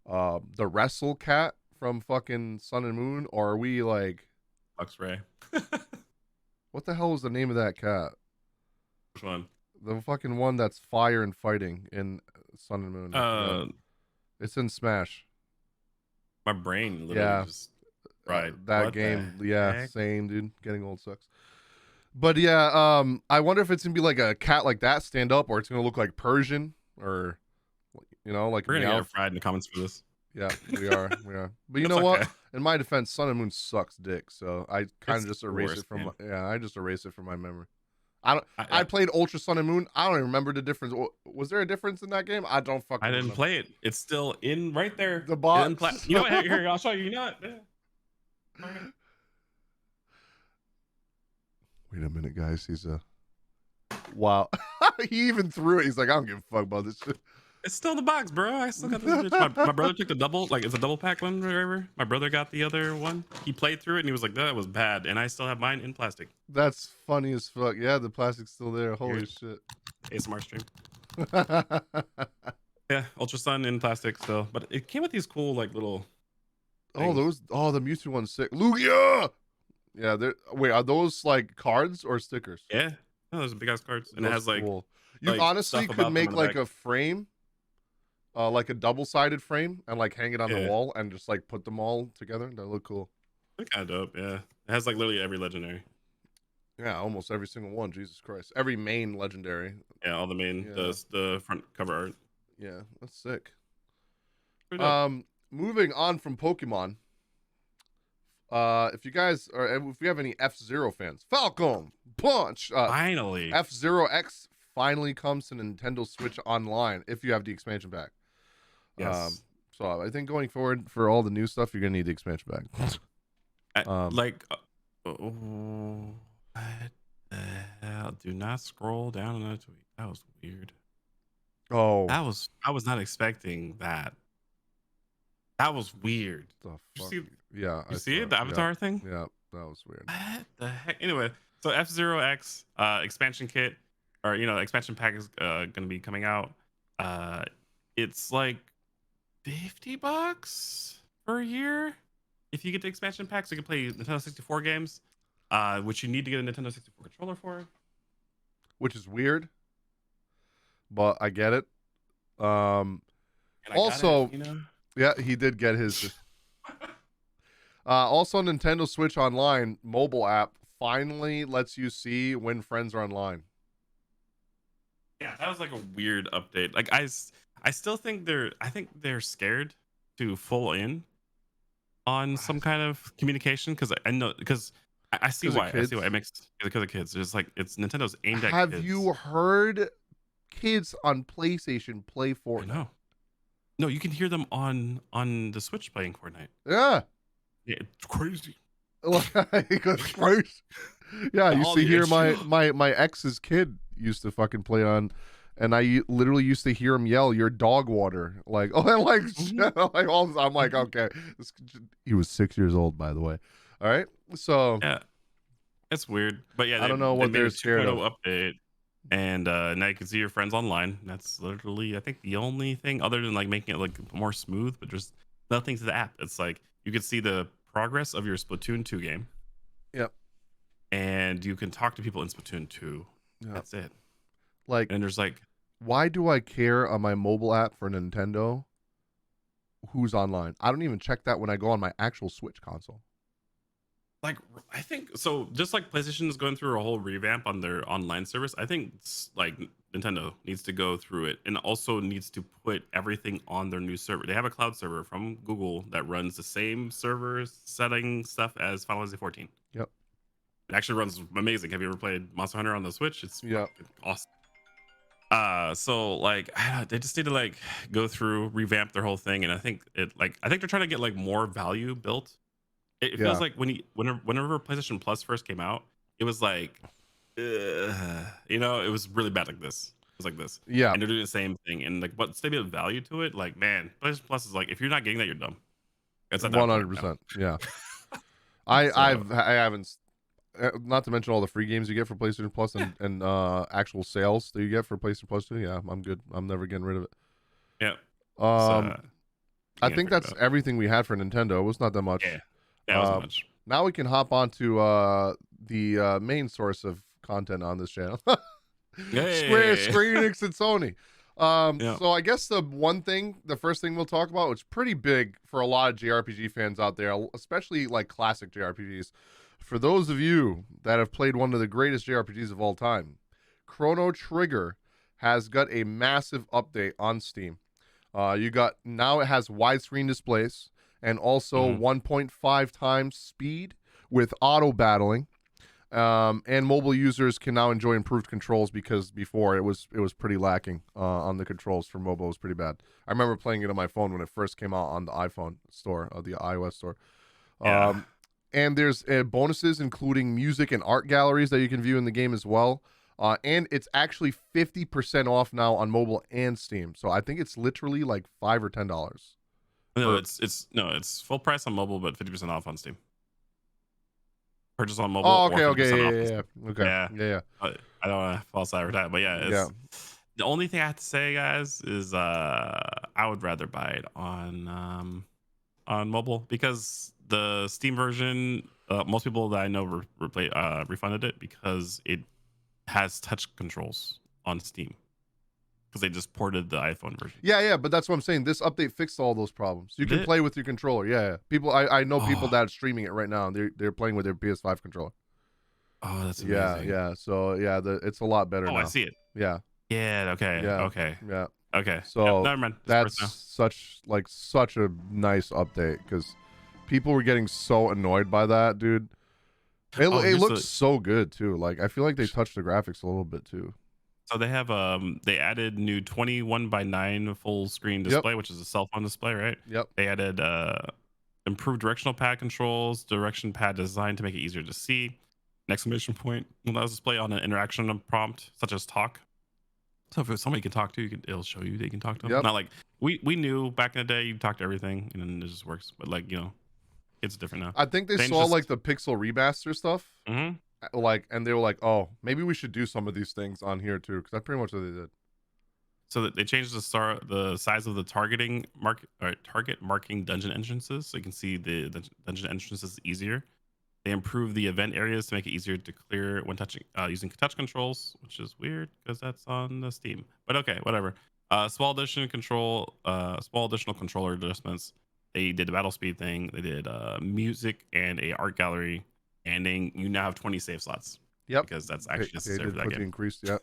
the Wrestle Cat from fucking Sun and Moon, or are we like, Lux Ray. what the hell was the name of that cat? Which one? The fucking one that's fire and fighting in Sun and Moon. I forgot. It's in Smash. My brain literally Yeah, just right. that What game. the Yeah, heck? same dude. Getting old sucks. But yeah, I wonder if it's gonna be like a cat like that stand up, or it's gonna look like Persian, or like a We're gonna meow. get fried in the comments for this. Yeah, we are. We are. But you It's know what? okay. In my defense, Sun and Moon sucks dick. So I kind It's of just the erase worst it from. game. I just erase it from my memory. I don't. I I, played Ultra Sun and Moon. I don't even remember the difference. Was there a difference in that game? I don't I fucking didn't remember. play it. It's still in right there. The box. You know what? Here, I'll show you. You know what? Yeah. Wait a minute, guys. He's a. Wow. He even threw it. He's like, I don't give a fuck about this shit. It's still in the box, bro. I still got this bitch. My brother took the double, like it's a double pack one, whatever. My brother got the other one. He played through it and he was like, that was bad. And I still have mine in plastic. That's funny as fuck. Yeah, the plastic's still there. Holy shit. ASMR stream. Yeah, Ultra Sun in plastic still. But it came with these cool, like little. Oh, things. the Mewtwo one's sick. Lugia! Yeah, wait, are those like cards or stickers? Yeah. No, those are big ass cards. And it Those has like, cool. You honestly stuff could about them make on the like back. a frame, like a double-sided frame, and like hang it on the Yeah. wall and just like put them all together. That look cool. They're kind of dope, yeah. It has like literally every legendary. Yeah, almost every single one. Jesus Christ, every main legendary. Yeah, all the main, Yeah. the front cover art. Yeah, that's sick. Pretty dope. Moving on from Pokemon. If you guys are, if we have any F-Zero fans, Falcon Punch. Finally. F-Zero X finally comes to Nintendo Switch Online if you have the expansion pack. Yes. So I think going forward for all the new stuff, you're gonna need the expansion pack. Like, what the hell? Do not scroll down another tweet. That was weird. Oh, I was not expecting that. That was weird. the You fuck? see, Yeah, you I see saw it? The avatar Yeah, thing? yeah, that was weird. What the heck? Anyway, so F-Zero X expansion kit, or expansion pack is gonna be coming out. It's like $50 for a year if you get the expansion pack, so you can play Nintendo 64 games, which you need to get a Nintendo 64 controller for. Which is weird, but I get it. And I Also, got it, yeah, he did get his. Also, Nintendo Switch Online mobile app finally lets you see when friends are online. Yeah, that was like a weird update. Like I still think they're scared to full in on some kind of communication because I know because I see 'Cause of why. I see why kids? it makes because of kids. It's like it's Nintendo's aimed at Have kids. you heard kids on PlayStation play I Fortnite? know. No, you can hear them on the Switch playing Fortnite. Yeah. Yeah, it's crazy. Like, it's crazy. Yeah, I used All to the hear intro. my ex's kid used to fucking play on, and literally used to hear him yell, "Your dog water!" Like, oh, and like, Mhm, like all this. I'm like, mhm. okay, he was 6 years old, by the way. All right, so Yeah, it's weird, but yeah, I they don't know they what made they're a scared 2.0 of. update, and now you can see your friends online. That's literally, I think, the only thing other than like making it like more smooth, but just nothing to the app. It's like you can see the progress of your Splatoon 2 game, Yep, and you can talk to people in Splatoon 2. yep. That's it. Like, And there's like why do I care on my mobile app for Nintendo who's online? I don't even check that when I go on my actual Switch console. like I think so. Just like PlayStation is going through a whole revamp on their online service, I think like Nintendo needs to go through it and also needs to put everything on their new server. They have a cloud server from Google that runs the same server setting stuff as Final Fantasy 14. Yep, It actually runs amazing. Have you ever played Monster Hunter on the Switch? It's yep. fucking awesome. So like they just need to like go through revamp their whole thing, and I think they're trying to get like more value built. It feels Yeah. like whenever PlayStation Plus first came out, it was like, it was really bad like this. It was like this, Yeah, and they're doing the same thing. And like, what's the value to it? Like, man, PlayStation Plus is like, if you're not getting that, you're dumb. It's at that point now. 100%. Yeah. So I haven't, not to mention all the free games you get for PlayStation Plus yeah, and actual sales that you get for PlayStation Plus too. Yeah, I'm good. I'm never getting rid of it. yeah. It's I thing I think figured that's out. everything we had for Nintendo. It was not that Yeah, much. that wasn't Uh, much. Now we can hop on to the main source of content on this channel. Hey, Square Enix and Sony. yeah. So I guess the first thing we'll talk about, which is pretty big for a lot of JRPG fans out there, especially like classic JRPGs. For those of you that have played one of the greatest JRPGs of all time, Chrono Trigger has got a massive update on Steam. You got now it has widescreen displays and also Hmm. 1.5 times speed with auto battling. And mobile users can now enjoy improved controls because before it was pretty lacking on the controls for mobile. It was pretty bad. I remember playing it on my phone when it first came out on the iPhone store, the iOS store. Yeah. Um, and there's bonuses including music and art galleries that you can view in the game as well. And it's actually 50% off now on mobile and Steam. So I think it's literally like $5 or $10. No, For it's full price on mobile, but 50% off on Steam. Purchase on mobile Oh, or okay, 50% off okay, on yeah, Steam. yeah, okay, Yeah. yeah, I don't want to false advertise, but yeah, yeah, it's the only thing I have to say, guys, is I would rather buy it on mobile because the Steam version, most people that I know refunded it because it has touch controls on Steam because they just ported the iPhone version. yeah. But that's what I'm saying. This update fixed all those problems. You Did can it? play with your controller. Yeah, yeah. People, I know people Oh, that are streaming it right now. And they're playing with their PS5 controller. oh, that's Yeah, amazing. yeah. So yeah, it's a lot better Oh, I now. see it. Yeah, Yeah. Okay. yeah, Okay. yeah. Okay. Yep. So Never mind. This that's person now. such a nice update because people were getting so annoyed by that, dude. Oh, It here's looks the so good too. Like I feel like they touched the graphics a little bit too. So they have they added new 21:9 full screen Yep, display, which is a cell phone display, right? yep, They added improved directional pad controls, direction pad design to make it easier to see. An exclamation point allows display on an interaction prompt, such as talk. So if somebody can talk to you, it'll show you they can talk to them. yep. Not like we knew back in the day you talk to everything and then it just works. But like, it's different now. I think they Change saw like just the pixel remaster stuff, mhm. like, and they were like, "Oh, maybe we should do some of these things on here too," because that's pretty much what they did. So that they changed the size of the target marking dungeon entrances, so you can see the dungeon entrances easier. They improved the event areas to make it easier to clear when touching using touch controls, which is weird because that's on the Steam. But okay, whatever. Small additional controller adjustments. They did the battle speed thing. They did music and a art gallery, and then you now have 20 save slots Yep, because that's they actually necessary did for that put the game. increased. Yep,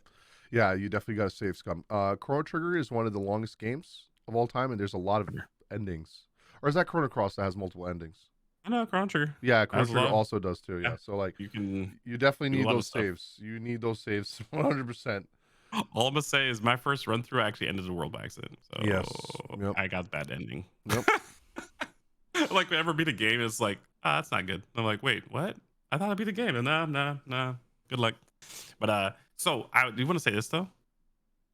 yeah. You definitely got to save scum. Chrono Trigger is one of the longest games of all time, and there's a lot of endings. Or is that Chrono Cross that has multiple endings? I know Chrono Trigger Yeah, Chrono has a Trigger lot. also does too. Yeah, Yeah, so like you can you definitely do a need lot of those stuff. saves. You need those saves 100%. All I'm gonna say is my first run through I actually ended the world by accident, Yes. so Yep. I got bad ending. Yep. Like whenever beat a game, it's like, that's not good. I'm like, wait, what? I thought it'd be the game. And nah. Good luck. But so I do want to say this though.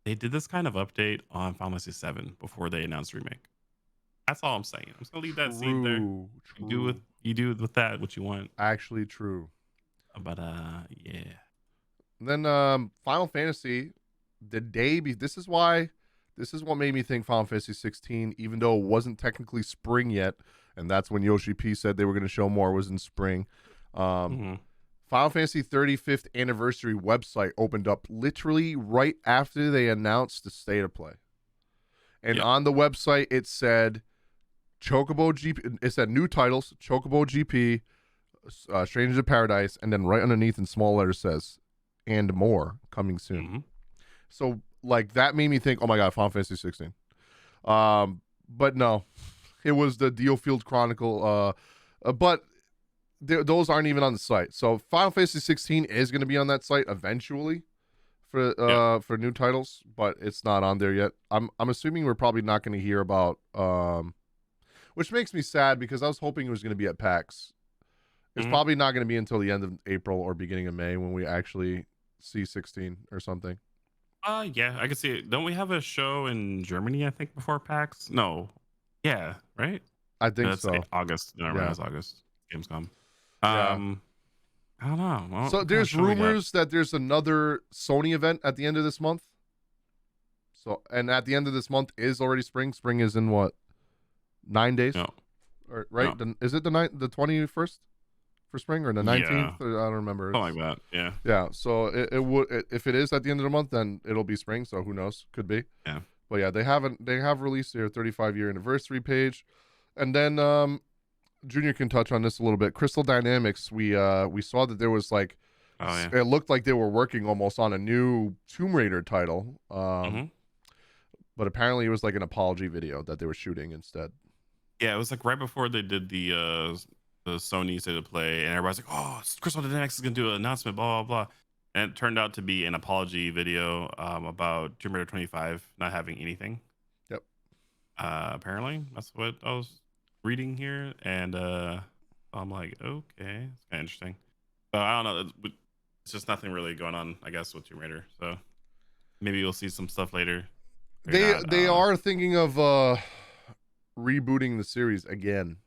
They did this kind of update on Final Fantasy 7 before they announced remake. That's all I'm saying. I'm just gonna leave that seed there. True, You do with that what you want. actually true. But yeah. And then Final Fantasy, this is what made me think Final Fantasy 16, even though it wasn't technically spring yet, and that's when Yoshi P said they were going to show more, was in spring. Mhm. Final Fantasy 35th anniversary website opened up literally right after they announced the state of play. And on the website, it said Chocobo GP. It said new titles, Chocobo GP, Strangers of Paradise, and then right underneath in small letters says, and more coming soon. Mhm. So like that made me think, oh my god, Final Fantasy 16. But no, it was the Dealfield Chronicle. But those aren't even on the site. So Final Fantasy 16 is going to be on that site eventually for new titles, but it's not on there yet. I'm assuming we're probably not going to hear about which makes me sad because I was hoping it was going to be at PAX. It's probably not going to be until the end of April or beginning of May when we actually see 16 or something. Yeah, I can see it. Don't we have a show in Germany, I think, before PAX? No. Yeah, right? I think That's so. August. No, Yeah. it's August. Gamescom. Yeah. I don't know. Well, So what kind of there's show we got? rumors that there's another Sony event at the end of this month. So, and at the end of this month is already spring. Spring is in what? 9 days? No. Or right? No. Is it the 21st for spring or the 19th? Yeah. Or, I don't remember. Something like that. Yeah. Yeah. So it would, if it is at the end of the month, then it'll be spring. So who knows? Could be. Yeah. But yeah, they have released their 35-year anniversary page, and then Junior can touch on this a little bit. Crystal Dynamics, we saw that there was like, Oh yeah. it looked like they were working almost on a new Tomb Raider title, but apparently it was like an apology video that they were shooting instead. Yeah, it was like right before they did the Sony State of Play, and everybody's like, "Oh, Crystal Dynamics is gonna do an announcement," blah blah blah, and it turned out to be an apology video about Tomb Raider 25 not having anything. Yep. Apparently, that's what I was reading here, and I'm like, okay, it's kind of interesting. So I don't know. It's just nothing really going on, I guess, with Tomb Raider. So maybe we'll see some stuff later. They are thinking of rebooting the series again.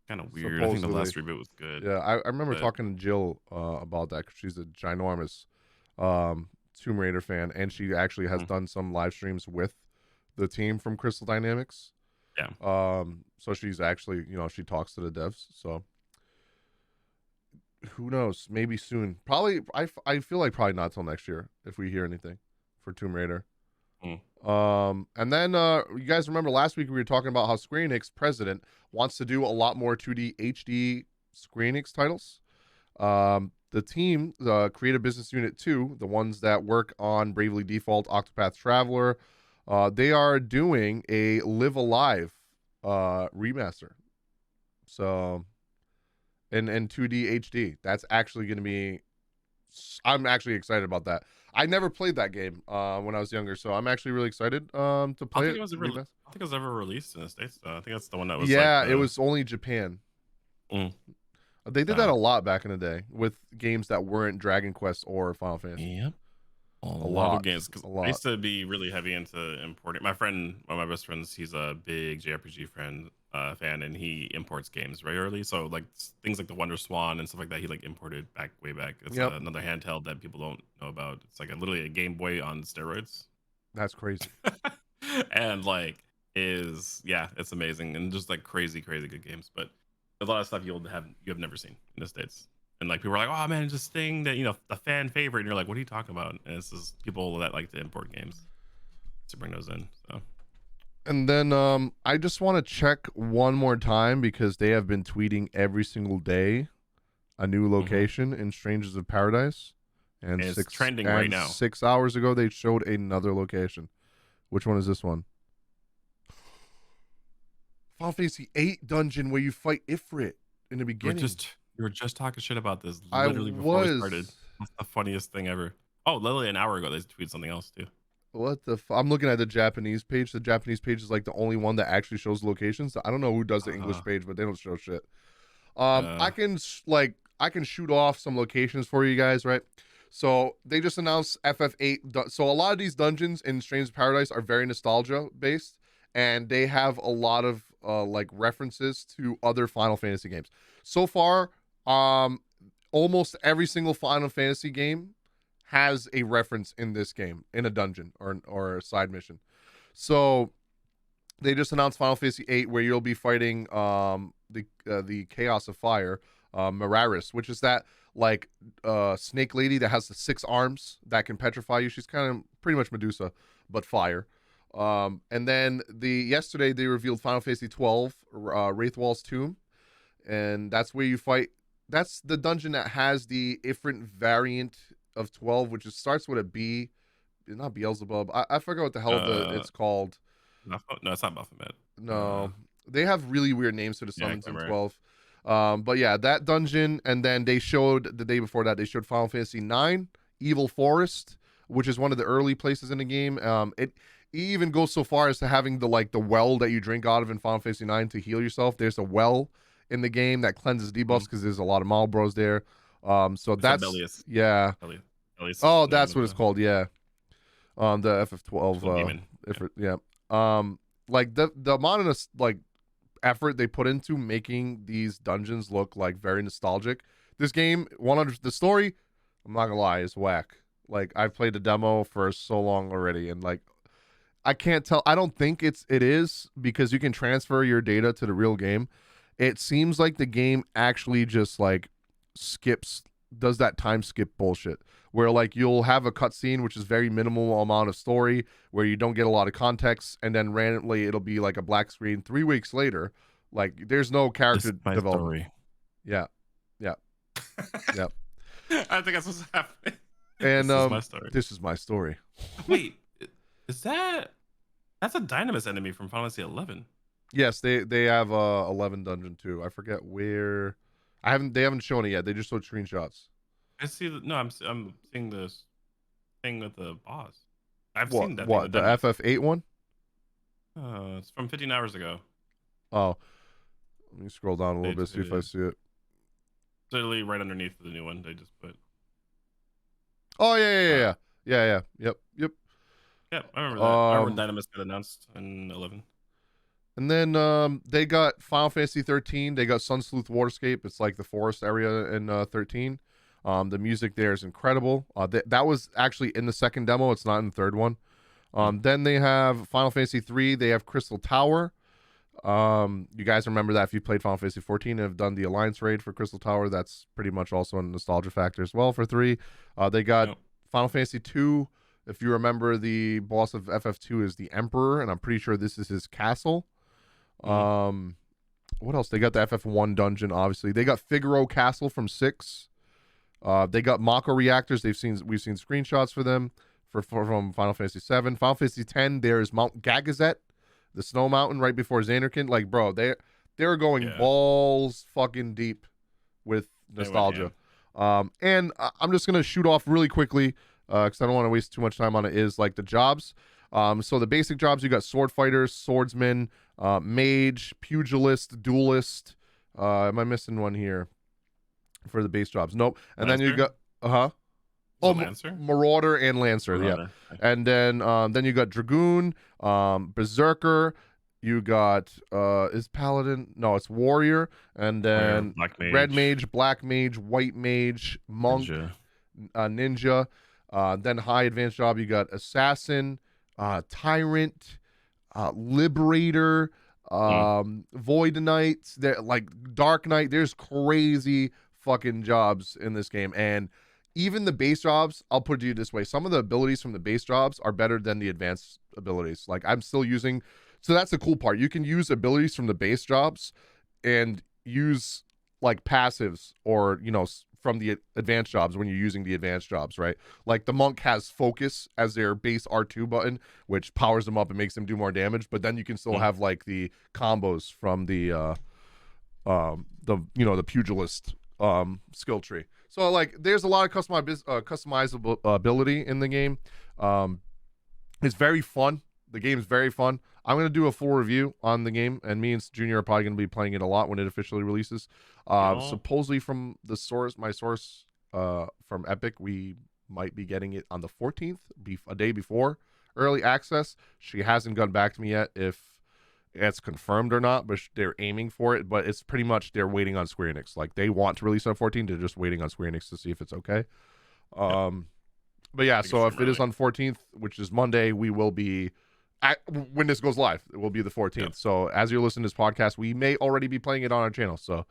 Kind of weird. I think the last reboot was good. Yeah, I remember talking to Jill about that because she's a ginormous Tomb Raider fan, and she actually has done some live streams with the team from Crystal Dynamics. Yeah. So she's actually, she talks to the devs. So who knows? Maybe soon. Probably. I feel like probably not till next year if we hear anything for Tomb Raider. And then you guys remember last week we were talking about how Square Enix president wants to do a lot more 2D HD Square Enix titles. The team, the Creative Business Unit 2, the ones that work on Bravely Default, Octopath Traveler, they are doing a Live Alive remaster. So, in 2D HD. That's actually going to be... I'm actually excited about that. I never played that game when I was younger, so I'm actually really excited to play it. I don't think it was ever released in the States, though. I think that's the one that was it was only Japan. They did that a lot back in the day with games that weren't Dragon Quest or Final Fantasy. Yep. A lot of games. Because I used to be really heavy into importing. My friend, one of my best friends, he's a big JRPG fan, and he imports games regularly. So like things like the Wonder Swan and stuff like that, he like imported way back. It's another handheld that people don't know about. It's like literally a Game Boy on steroids. That's crazy. And like it's amazing and just like crazy good games. But a lot of stuff you have never seen in the States. And like people are like, oh man, just thing that a fan favorite, and you're like, what are you talking about? And it's just people that like to import games to bring those in. So, and then I just want to check one more time because they have been tweeting every single day a new location in Strangers of Paradise, and it's trending right now. 6 hours ago they showed another location. Which one is this one? Final Fantasy 8 dungeon where you fight Ifrit in the beginning. We were just talking shit about this literally before we started. That's the funniest thing ever. Oh, literally an hour ago, they tweeted something else too. What the? I'm looking at the Japanese page. The Japanese page is like the only one that actually shows locations. I don't know who does the English page, but they don't show shit. I can I can shoot off some locations for you guys, right? So they just announced FF8. So a lot of these dungeons in Strange Paradise are very nostalgia based, and they have a lot of like references to other Final Fantasy games. So far, almost every single Final Fantasy game has a reference in this game in a dungeon or a side mission. So they just announced Final Fantasy 8, where you'll be fighting the Chaos of Fire, Miraris, which is that like snake lady that has the 6 arms that can petrify you. She's kind of pretty much Medusa, but fire. And then yesterday they revealed Final Fantasy 12, Wraithwall's Tomb, and that's where you fight. That's the dungeon that has the Ifrit variant of 12, which starts with a B. Not Beelzebub. I forget what the hell it's called. No, it's not Baphomet. No, they have really weird names to the summons in 12. But yeah, that dungeon, and then they showed the day before that they showed Final Fantasy 9, Evil Forest, which is one of the early places in the game. It even goes so far as to having the well that you drink out of in Final Fantasy 9 to heal yourself. There's a well in the game that cleanses debuffs because there's a lot of Malbros there. So that's yeah. Belius Oh, that's what it's called. Yeah. The FF12. Yeah. Like the amount of like effort they put into making these dungeons look like very nostalgic. This game, the story, I'm not gonna lie, is whack. Like I've played the demo for so long already, and like I can't tell. I don't think it is because you can transfer your data to the real game. It seems like the game actually just like does that time skip bullshit where like you'll have a cutscene which is very minimal amount of story where you don't get a lot of context, and then randomly it'll be like a black screen 3 weeks later. Like there's no character development. Story. Yeah. I think that's what's happening. And this is my story. This is my story. Wait, is that's a Dynamis enemy from Final Fantasy 11? Yes, they have 11 dungeon too. I forget where. They haven't shown it yet. They just showed screenshots. I see I'm seeing this thing with the boss. I've seen that. What, the FF8 one? It's from 15 hours ago. Oh, let me scroll down a little bit, see if I see it. Literally right underneath the new one they just put. Oh yeah. Yep. Yeah, I remember that. I remember Dynamis got announced in 11. And then they got Final Fantasy 13. They got Sun Sleuth Waterscape. It's like the forest area in 13. The music there is incredible. That was actually in the second demo. It's not in the third one. Then they have Final Fantasy 3. They have Crystal Tower. You guys remember that if you played Final Fantasy 14 and have done the Alliance raid for Crystal Tower. That's pretty much also a nostalgia factor as well for 3. They got Final Fantasy 2. If you remember, the boss of FF2 is the Emperor, and I'm pretty sure this is his castle. What else? They got the FF1 dungeon, obviously. They got Figaro Castle from 6. They got Mako reactors. We've seen screenshots for them from Final Fantasy 7. Final Fantasy 10, there's Mount Gagazet, the snow mountain right before Xanarkand. Like, bro, they're going balls fucking deep with nostalgia. And I'm just gonna shoot off really quickly because I don't want to waste too much time on it. Is like the jobs. So the basic jobs, you got sword fighters, swordsman, mage, pugilist, duelist. Am I missing one here for the base jobs? Nope. And Lancer? then you got Lancer? Marauder and Lancer. Marauder. Yeah. And then you got Dragoon, Berserker. You got is Paladin? No, it's Warrior. And then Black Mage. Red Mage, Black Mage, White Mage, Monk, Ninja. Then high advanced job, you got Assassin, Tyrant, Liberator, Void Knight, like Dark Knight. There's crazy fucking jobs in this game, and even the base jobs, I'll put it this way, some of the abilities from the base jobs are better than the advanced abilities. Like I'm still using, so that's the cool part. You can use abilities from the base jobs and use like passives or from the advanced jobs when you're using the advanced jobs, right? Like the monk has focus as their base R2 button, which powers them up and makes them do more damage, but then you can still have like the combos from the pugilist skill tree. So like there's a lot of customizable ability in the game. It's very fun. The game's very fun. I'm gonna do a full review on the game, and me and Junior are probably gonna be playing it a lot when it officially releases. Supposedly from the source, my source, from Epic, we might be getting it on the 14th, a day before early access. She hasn't gone back to me yet if it's confirmed or not, but they're aiming for it. But it's pretty much they're waiting on Square Enix. Like they want to release on 14th, they're just waiting on Square Enix to see if it's okay. But yeah, so if it is on 14th, which is Monday, we will be when this goes live, it will be the 14th. Yep. So as you're listening to this podcast, we may already be playing it on our channel. So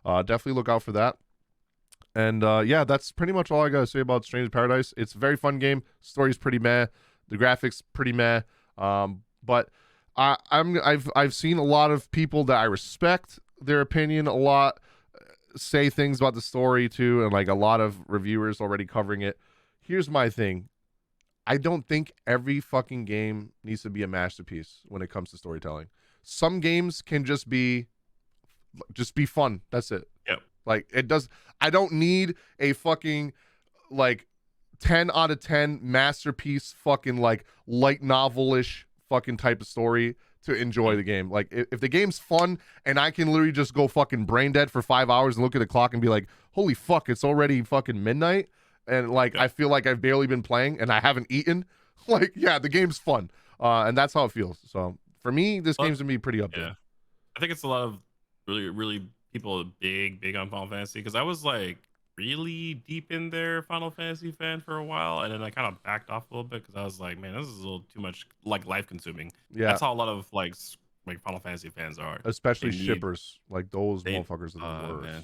definitely look out for that. And yeah, that's pretty much all I gotta say about Strange Paradise. It's a very fun game. Story's pretty meh. The graphics pretty meh. But I've seen a lot of people that I respect their opinion a lot say things about the story too, and like a lot of reviewers already covering it. Here's my thing. I don't think every fucking game needs to be a masterpiece when it comes to storytelling. Some games can just be fun. That's it. Yep. Like it does. I don't need a fucking like 10 out of 10 masterpiece fucking like light novel-ish fucking type of story to enjoy the game. Like if the game's fun and I can literally just go fucking brain dead for 5 hours and look at the clock and be like, holy fuck, it's already fucking midnight. And like, I feel like I've barely been playing and I haven't eaten. Like, yeah, the game's fun. And that's how it feels. So for me, this game's gonna be pretty up there. I think it's a lot of really people big on Final Fantasy, because I was like really deep in their Final Fantasy fan for a while, and then I kind of backed off a little bit because I was like, man, this is a little too much like life consuming. Yeah, that's how a lot of like Final Fantasy fans are, especially shippers. Like those motherfuckers are the worst. Man.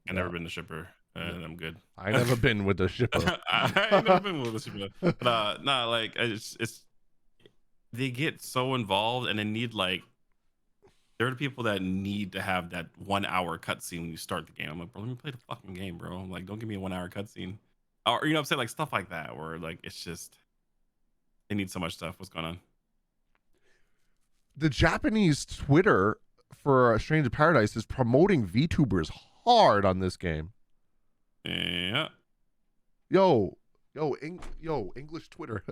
I've never been a shipper, and I'm good. I never been with a shipper. I never been with a shipper. But nah, like it's they get so involved, and they need like. There are people that need to have that 1 hour cutscene when you start the game. I'm like, bro, let me play the fucking game, bro. I'm like, don't give me a 1 hour cutscene. Or, you know what I'm saying? Like, stuff like that, where, like, it's just, they need so much stuff. What's going on? The Japanese Twitter for Strange Paradise is promoting VTubers hard on this game. Yeah. Yo, English Twitter.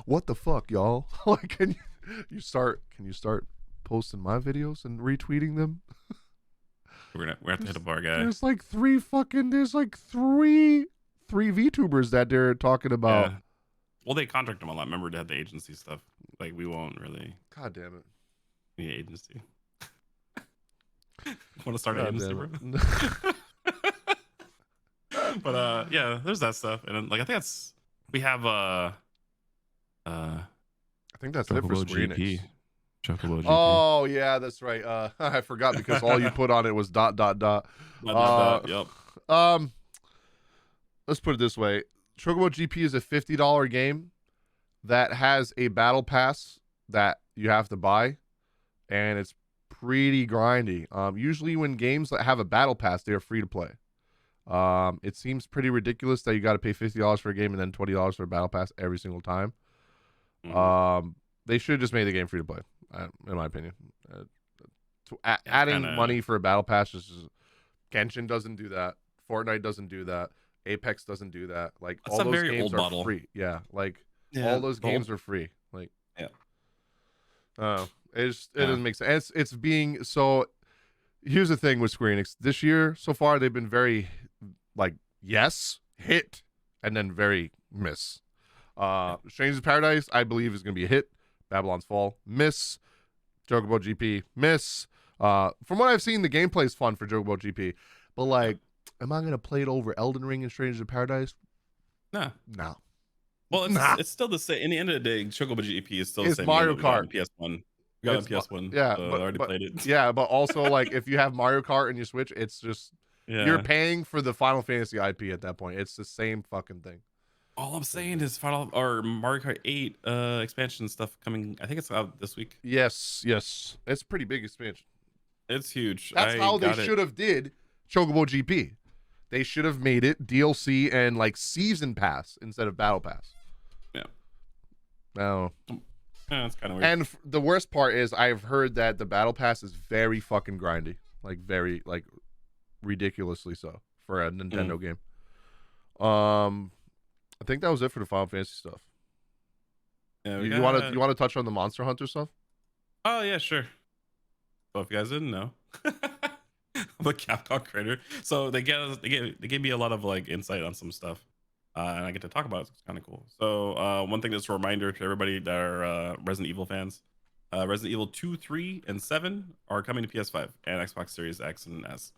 What the fuck, y'all? Like, can you start posting my videos and retweeting them? We're gonna have to hit a bar guy. There's like three VTubers that they're talking about. Yeah. Well, they contract them a lot. Remember, they had the agency stuff. Like, we won't really. God damn it. The agency. Want to start an agency, bro? But yeah, there's that stuff, and then, like, I think we have I think that's it for Square Enix. Oh yeah, that's right. I forgot because all you put on it was ... Yep. Let's put it this way: Chocobo GP is a $50 game that has a battle pass that you have to buy, and it's pretty grindy. Usually when games that have a battle pass, they are free to play. It seems pretty ridiculous that you got to pay $50 for a game and then $20 for a battle pass every single time. Mm-hmm. They should have just made the game free to play. In my opinion, adding money for a battle pass Genshin doesn't do that. Fortnite doesn't do that. Apex doesn't do that. Like all those games are free. Yeah, like all those games are free. Like it doesn't make sense. It's being so. Here's the thing with Square Enix this year so far, they've been very like hit, and then very miss. Strange Paradise, I believe, is going to be a hit. Babylon's Fall, miss. Chocobo GP, miss. From what I've seen, the gameplay is fun for Chocobo GP, but like, am I gonna play it over Elden Ring and Stranger Paradise? No. Well, it's still the same. In the end of the day, Chocobo GP is still the same. It's Mario Kart. PS1. We got on PS1. Yeah, so I already played it. Yeah, but also like if you have Mario Kart and you Switch, it's just you're paying for the Final Fantasy IP at that point. It's the same fucking thing. All I'm saying is Mario Kart 8 expansion stuff coming. I think it's out this week. Yes. It's a pretty big expansion. It's huge. That's how they should have did Chocobo GP. They should have made it DLC and like season pass instead of battle pass. Yeah. No. Yeah, that's kind of weird. And the worst part is I've heard that the battle pass is very fucking grindy. Like very like ridiculously so for a Nintendo game. I think that was it for the Final Fantasy stuff. Yeah, we You want to got. you want to touch on the Monster Hunter stuff? Oh yeah, sure. So if you guys didn't know, I'm a Capcom creator, so they gave me a lot of like insight on some stuff, and I get to talk about it. It's kind of cool. So one thing that's a reminder to everybody that are Resident Evil fans, Resident Evil 2, 3, and 7 are coming to PS5 and Xbox Series X and S.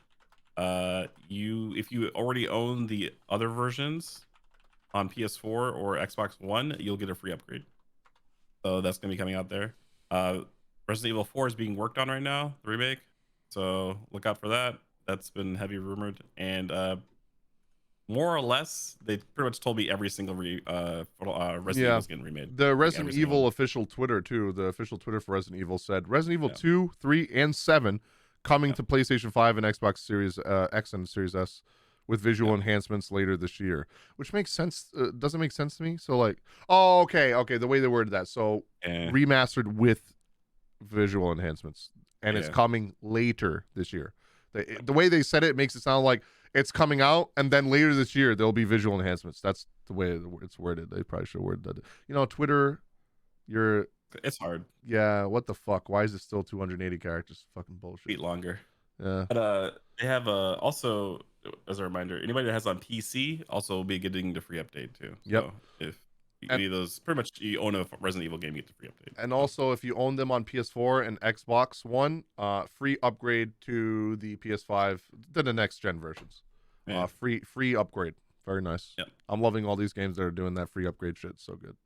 You if you already own the other versions on PS4 or Xbox One, you'll get a free upgrade. So that's gonna be coming out there. Uh, Resident Evil 4 is being worked on right now, the remake. So look out for that. That's been heavy rumored, and more or less, they pretty much told me every single Resident Yeah. Evil's getting remade. The Like Resident every single Evil one. official Twitter too. The official Twitter for Resident Evil said Resident Evil Yeah. 2, 3, and 7 coming Yeah. to PlayStation 5 and Xbox Series X and Series S with visual Yeah. enhancements later this year, which makes sense. Doesn't make sense to me. So like, oh, okay, the way they worded that. So Eh, remastered with visual enhancements, and it's yeah. coming later this year. The way they said it makes it sound like it's coming out, and then later this year there'll be visual enhancements. That's the way it's worded. They probably should have worded that. You know, Twitter, you're It's hard. yeah. What the fuck? Why is it still 280 characters? Fucking bullshit. Beat longer. Yeah. But they have also as a reminder, anybody that has on PC also will be getting the free update too. Yep. So if And- any of those, pretty much you own a Resident Evil game, you get the free update. And also, if you own them on PS4 and Xbox One, free upgrade to the PS5 to the next gen versions. Yeah. Free upgrade. Very nice. Yep. I'm loving all these games that are doing that free upgrade shit. So good.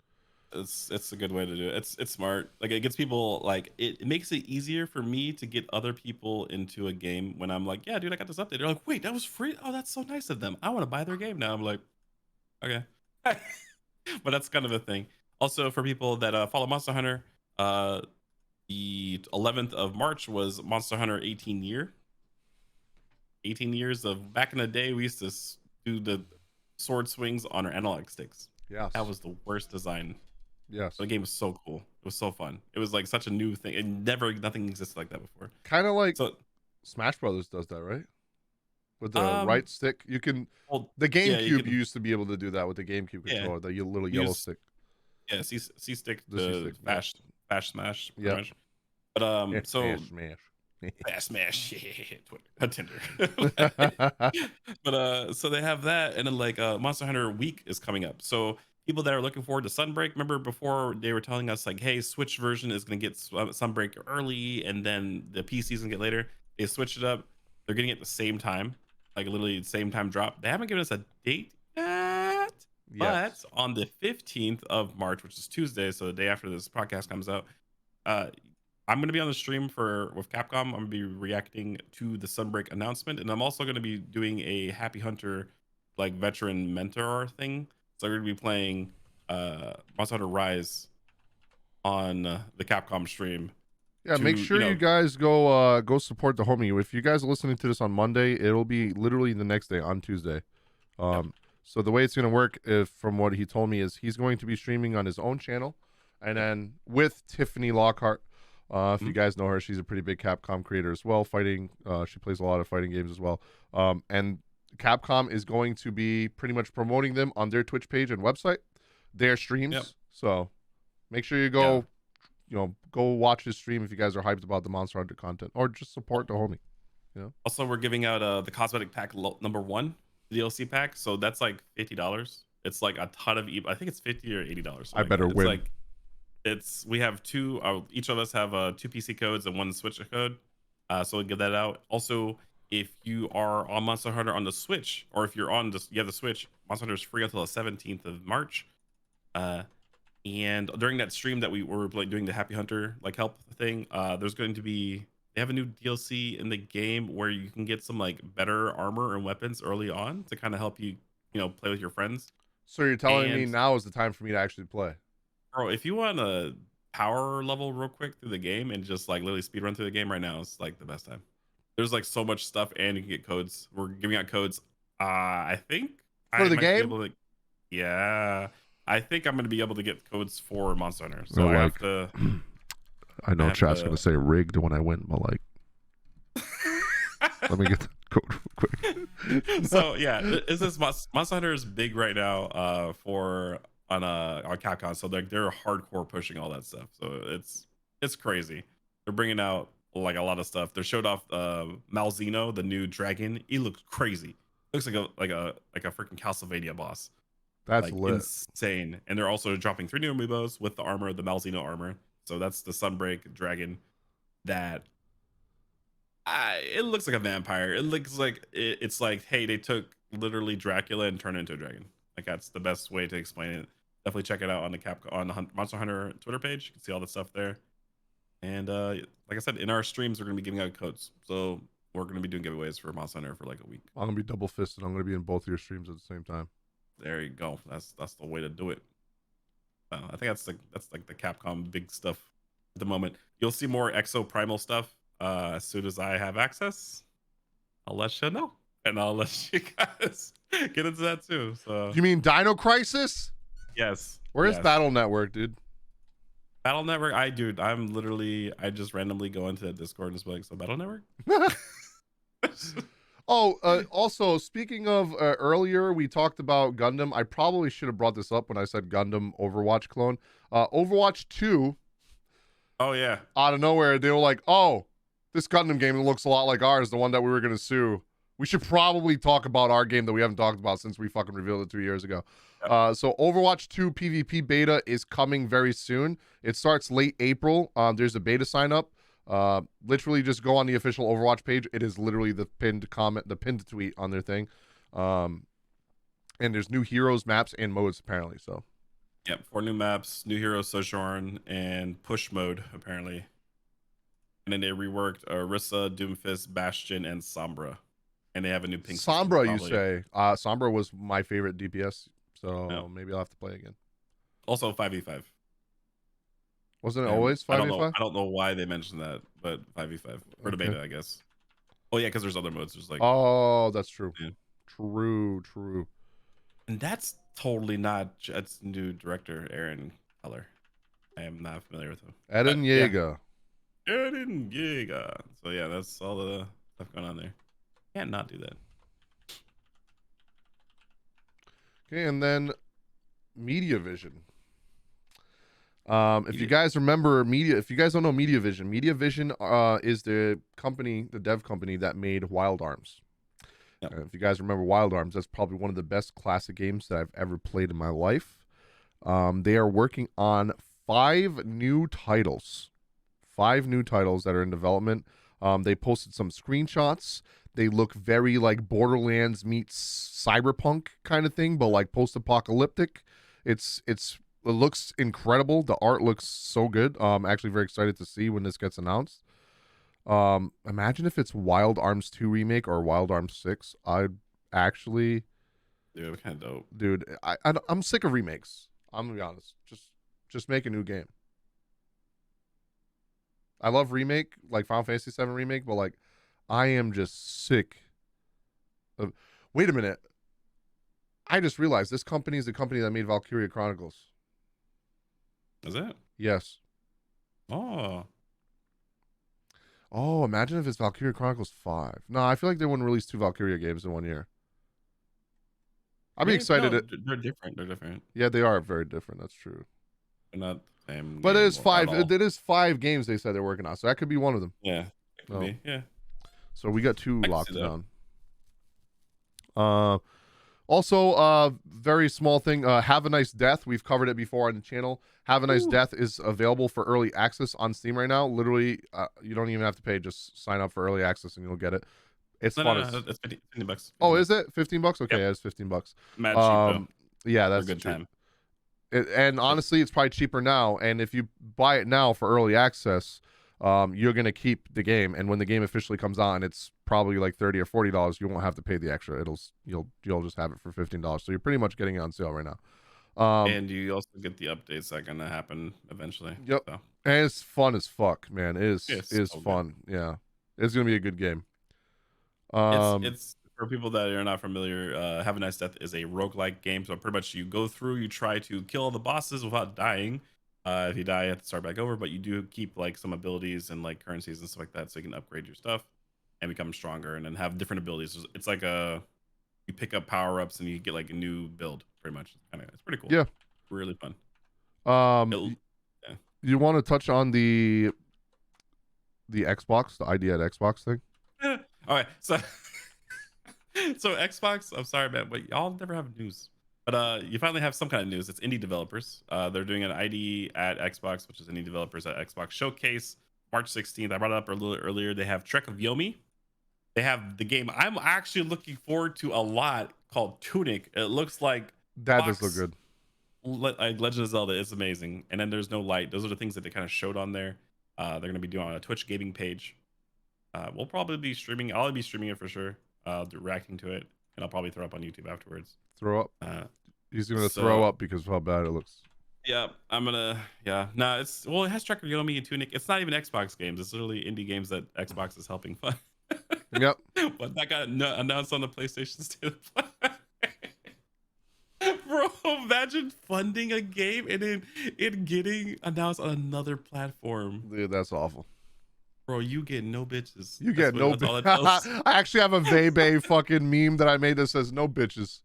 It's a good way to do it. It's smart. Like it gets people like it makes it easier for me to get other people into a game when I'm like, yeah, dude, I got this update. They're like, wait, that was free. Oh, that's so nice of them. I want to buy their game now. I'm like, okay. But that's kind of a thing. Also, for people that follow Monster Hunter, the 11th of March was Monster Hunter 18 year. 18 years of back in the day, we used to do the sword swings on our analog sticks. Yes. That was the worst design. Yes. The game was so cool. It was so fun. It was like such a new thing. Nothing existed like that before. Kind of like So, Smash Brothers does that, right? With the Um, right stick, you can. well, The yeah, GameCube you can- used to be able to do that with the GameCube Yeah. controller, the little You yellow just- stick. yeah, C stick The to C-stick, yeah. bash smash. pretty Yeah. much. But so Smash. bash smash, Twitter, Tinder. But so they have that, and then like Monster Hunter Week is coming up. So people that are looking forward to Sunbreak, remember before they were telling us like, hey, Switch version is going to get Sunbreak early, and then the PC is going to get later. They switched it up. They're getting it at the same time, like literally the same time drop. They haven't given us a date yet, Yes. but on the 15th of March, which is Tuesday, so the day after this podcast comes out, I'm going to be on the stream with Capcom. I'm going to be reacting to the Sunbreak announcement, and I'm also going to be doing a Happy Hunter like veteran mentor thing. So we're going to be playing Monster Hunter Rise on the Capcom stream. Yeah, make sure you guys go support the homie. If you guys are listening to this on Monday, it'll be literally the next day on Tuesday. So the way it's going to work, from what he told me, is he's going to be streaming on his own channel, and then with Tiffany Lockhart. If you guys know her, she's a pretty big Capcom creator as well. Fighting, she plays a lot of fighting games as well. And Capcom is going to be pretty much promoting them on their Twitch page and website, their streams. Yep. So make sure you go, go watch his stream if you guys are hyped about the Monster Hunter content, or just support the homie. Also, we're giving out the cosmetic pack number 1 DLC pack. So that's like $50. It's like a ton of I think it's $50 or $80. I better win. Like, we have two. Each of us have 2 PC codes and 1 Switch code. So we'll give that out. Also, if you are on Monster Hunter on the Switch, or if you're on you have the Switch, Monster Hunter is free until the 17th of March. And during that stream that we were like doing the Happy Hunter like help thing, there's going to be they have a new DLC in the game where you can get some like better armor and weapons early on to kind of help you play with your friends. So you're telling me now is the time for me to actually play? Bro, if you want to power level real quick through the game and just like literally speed run through the game right now, it's like the best time. There's like so much stuff, and you can get codes. We're giving out codes. I think For the game? Yeah, I think I'm gonna be able to get codes for Monster Hunter. So Well, I like- have to. I know I have chat's to- gonna say rigged when I win, but like, let me get the code real quick. So yeah, is this Monster Hunter is big right now for on Capcom. So they're hardcore pushing all that stuff. So it's crazy. They're bringing out like a lot of stuff. They showed off Malzeno, the new dragon. He looks crazy. Looks like a freaking Castlevania boss. That's Like lit. insane. And they're also dropping 3 new amiibos with the armor, the Malzeno armor. So that's the Sunbreak dragon that it looks like a vampire. It looks like it's like, hey, they took literally Dracula and turned it into a dragon. Like that's the best way to explain it. Definitely check it out on the Monster Hunter Twitter page. You can see all the stuff there. And like I said, in our streams, we're gonna be giving out codes. So we're gonna be doing giveaways for Monster Hunter for like a week. I'm gonna be double fisted. I'm gonna be in both of your streams at the same time. There you go. That's the way to do it. I think that's like the Capcom big stuff at the moment. You'll see more Exo Primal stuff as soon as I have access. I'll let you know, and I'll let you guys get into that too. So You mean Dino Crisis? yes, Where is yes. Battle Network, dude? Battle Network? I just randomly go into the Discord and just be like, so Battle Network? Also, speaking of earlier, we talked about Gundam. I probably should have brought this up when I said Gundam Overwatch clone. Overwatch 2, Oh yeah. out of nowhere, they were like, oh, this Gundam game looks a lot like ours, the one that we were going to sue. We should probably talk about our game that we haven't talked about since we fucking revealed it 2 years ago. So Overwatch 2 PvP beta is coming very soon. It starts late April. There's a beta sign up. Literally just go on the official Overwatch page. It is literally the pinned comment, the pinned tweet on their thing. And there's new heroes, maps, and modes apparently. So Yep, 4 new maps, new hero Sojourn, and push mode apparently. And then they reworked Orisa, Doomfist, Bastion, and Sombra. And they have a new pink system, Sombra, you probably. say? Sombra was my favorite DPS, so No. maybe I'll have to play again. Also 5v5. Wasn't it always 5v5? I don't know why they mentioned that, but 5v5 for the Okay. beta, I guess. Oh yeah, because there's other modes. There's like Oh, that's true. Yeah. True. and that's totally not Jet's new director, Aaron Keller. I am not familiar with him. Eden Yeah. Yeager. Aaron Giga. So yeah, that's all the stuff going on there. Can't not do that. Okay, and then Media Vision. If you guys remember if you guys don't know Media Vision is the company, the dev company that made Wild Arms. Yep. If you guys remember Wild Arms, that's probably one of the best classic games that I've ever played in my life. They are working on 5 new titles. 5 new titles that are in development. They posted some screenshots. They look very like Borderlands meets Cyberpunk kind of thing, but like post-apocalyptic. It looks incredible. The art looks so good. I'm actually very excited to see when this gets announced. Imagine if it's Wild Arms 2 remake or Wild Arms 6. I'd actually, Dude, kind of dope. dude, I'm sick of remakes. I'm gonna be honest. Just make a new game. I love remake, like Final Fantasy VII remake, but like I am just sick of. Wait a minute. I just realized this company is the company that made Valkyrie Chronicles. Is it? Yes. Oh. Oh, imagine if it's Valkyrie Chronicles 5. No, I feel like they wouldn't release 2 Valkyria games in 1 year. I'd be excited. No, they're different. They're different. Yeah, they are very different. That's true. They're not the same. But it game is 5. at all. It is 5 games they said they're working on, so that could be one of them. Yeah. It could Oh. be. Yeah. So we got 2 I can locked see that. down. Also, very small thing. Have a Nice Death. We've covered it before on the channel. Have a Nice Death is available for early access on Steam right now. Literally, you don't even have to pay. Just sign up for early access and you'll get it. It's fun. No, it's $15. Oh, is it $15? Okay, Yep. yeah, it's $15. Mad cheap though. Yeah, For that's a good cheap. time. And honestly, it's probably cheaper now. And if you buy it now for early access, you're gonna keep the game. And when the game officially comes on, it's probably like $30 or $40. You won't have to pay the extra. You'll just have it for $15. So you're pretty much getting it on sale right now. And you also get the updates that are gonna happen eventually. Yep. So. And it's fun as fuck, man. It is It's so fun. Yeah, it's gonna be a good game. It's for people that are not familiar. Have a Nice Death is a roguelike game. So pretty much you go through, you try to kill all the bosses without dying. If you die, you have to start back over, but you do keep like some abilities and like currencies and stuff like that, so you can upgrade your stuff and become stronger, and then have different abilities. It's like you pick up power ups and you get like a new build. Pretty much, it's pretty cool. Yeah. really fun. Um, Yeah. you want to touch on the Xbox, the ID at Xbox thing? All right, so so Xbox, I'm sorry, man, but y'all never have news. But you finally have some kind of news. It's indie developers. They're doing an ID at Xbox, which is indie developers at Xbox Showcase, March 16th. I brought it up a little earlier. They have Trek of Yomi. They have the game I'm actually looking forward to a lot called Tunic. It looks like That does look good. like Legend of Zelda. Is amazing. And then there's no light. Those are the things that they kind of showed on there. They're going to be doing on a Twitch gaming page. We'll probably be streaming. I'll be streaming it for sure. Reacting to it, and I'll probably throw up on YouTube afterwards. Throw up. He's gonna throw up because of how bad it looks. Yeah, I'm gonna. Yeah, no, it has Trek of Yomi and Tunic. It's not even Xbox games. It's literally indie games that Xbox is helping fund. Yep. But that got announced on the PlayStation State of Play. Bro, imagine funding a game and then it getting announced on another platform. Dude, that's awful. Bro, you get no bitches. You get no bitches. I actually have a Vebe fucking meme that I made that says no bitches.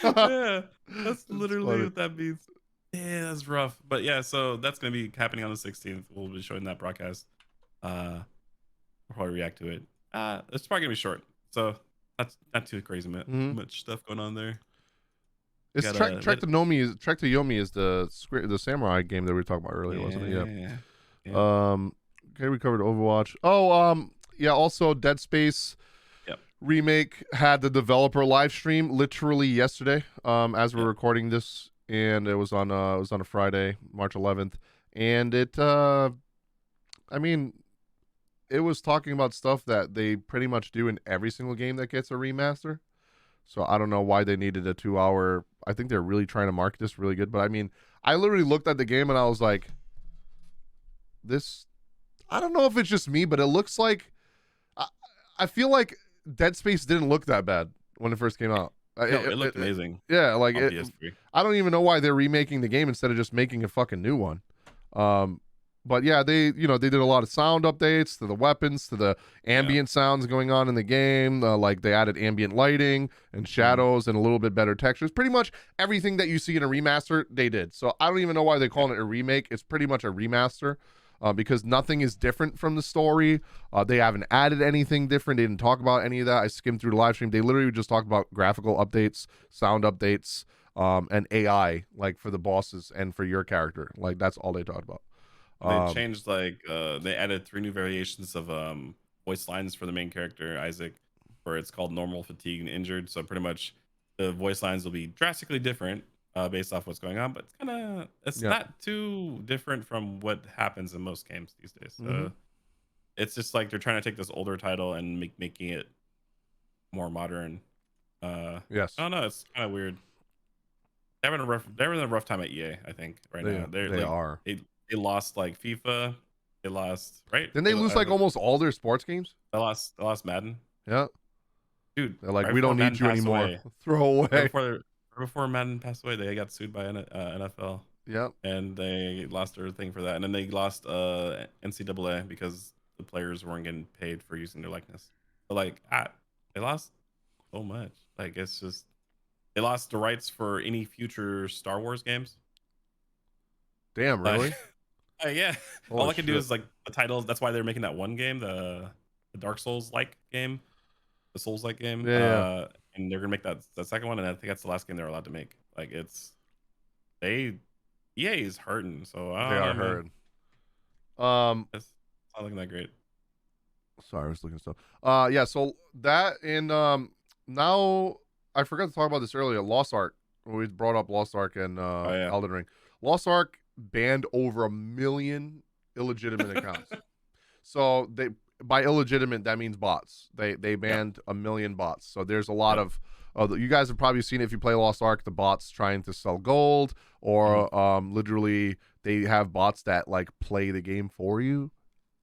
Yeah, that's literally what that means. Yeah, that's rough. But yeah, so that's going to be happening on the 16th. We'll be showing that broadcast. We'll probably react to it. It's probably going to be short. So that's not too crazy much stuff going on there. It's Trek to Yomi is the samurai game that we were talking about earlier, wasn't it? Yeah. Okay, we covered Overwatch. Yeah, also Dead Space Remake had the developer live stream literally yesterday, as we're recording this, and it was on a Friday, March 11th, and it it was talking about stuff that they pretty much do in every single game that gets a remaster. So I don't know why they needed a 2-hour. I think they're really trying to market this really good, but I mean, I literally looked at the game and I was like, this. I don't know if it's just me, but it looks like I feel like Dead Space didn't look that bad when it first came out. It looked amazing. Yeah, like I don't even know why they're remaking the game instead of just making a fucking new one. But yeah, they did a lot of sound updates to the weapons, to the ambient sounds going on in the game. Like they added ambient lighting and shadows and a little bit better textures. Pretty much everything that you see in a remaster, they did. So I don't even know why they're calling it a remake. It's pretty much a remaster. Because nothing is different from the story. They haven't added anything different. They didn't talk about any of that. I skimmed through the live stream. They literally just talked about graphical updates, sound updates, and AI, like for the bosses and for your character. Like that's all they talked about. They changed they added 3 new variations of voice lines for the main character Isaac, where it's called normal, fatigue, and injured. So pretty much the voice lines will be drastically different. Based off what's going on, but it's not too different from what happens in most games these days. It's just like they're trying to take this older title and making it more modern. Yes. I don't know. It's kind of weird. They're having a rough time at EA. I think now they are. They lost like FIFA. They lost Didn't they lose like almost all their sports games? They lost Madden. Yeah. Dude, they're like, we don't need you anymore. Throw away. Before Madden passed away, they got sued by NFL. Yep. And they lost their thing for that. And then they lost NCAA because the players weren't getting paid for using their likeness. But they lost so much. Like it's just they lost the rights for any future Star Wars games. Damn, really? Yeah. Holy All I can do is like the titles. That's why they're making that one game, the Dark Souls like game, the Souls like game. Yeah. And they're gonna make that the second one, and I think that's the last game they're allowed to make. Like EA is hurting, so they are hurting. It's not looking that great. Sorry, I was looking at stuff. Yeah, so that and now I forgot to talk about this earlier. Lost Ark. We brought up Lost Ark and Elden Ring. Lost Ark banned over 1 million illegitimate accounts. So by illegitimate, that means bots. They banned 1 million bots. So there's a lot of you guys have probably seen it if you play Lost Ark, the bots trying to sell gold, or literally they have bots that like play the game for you,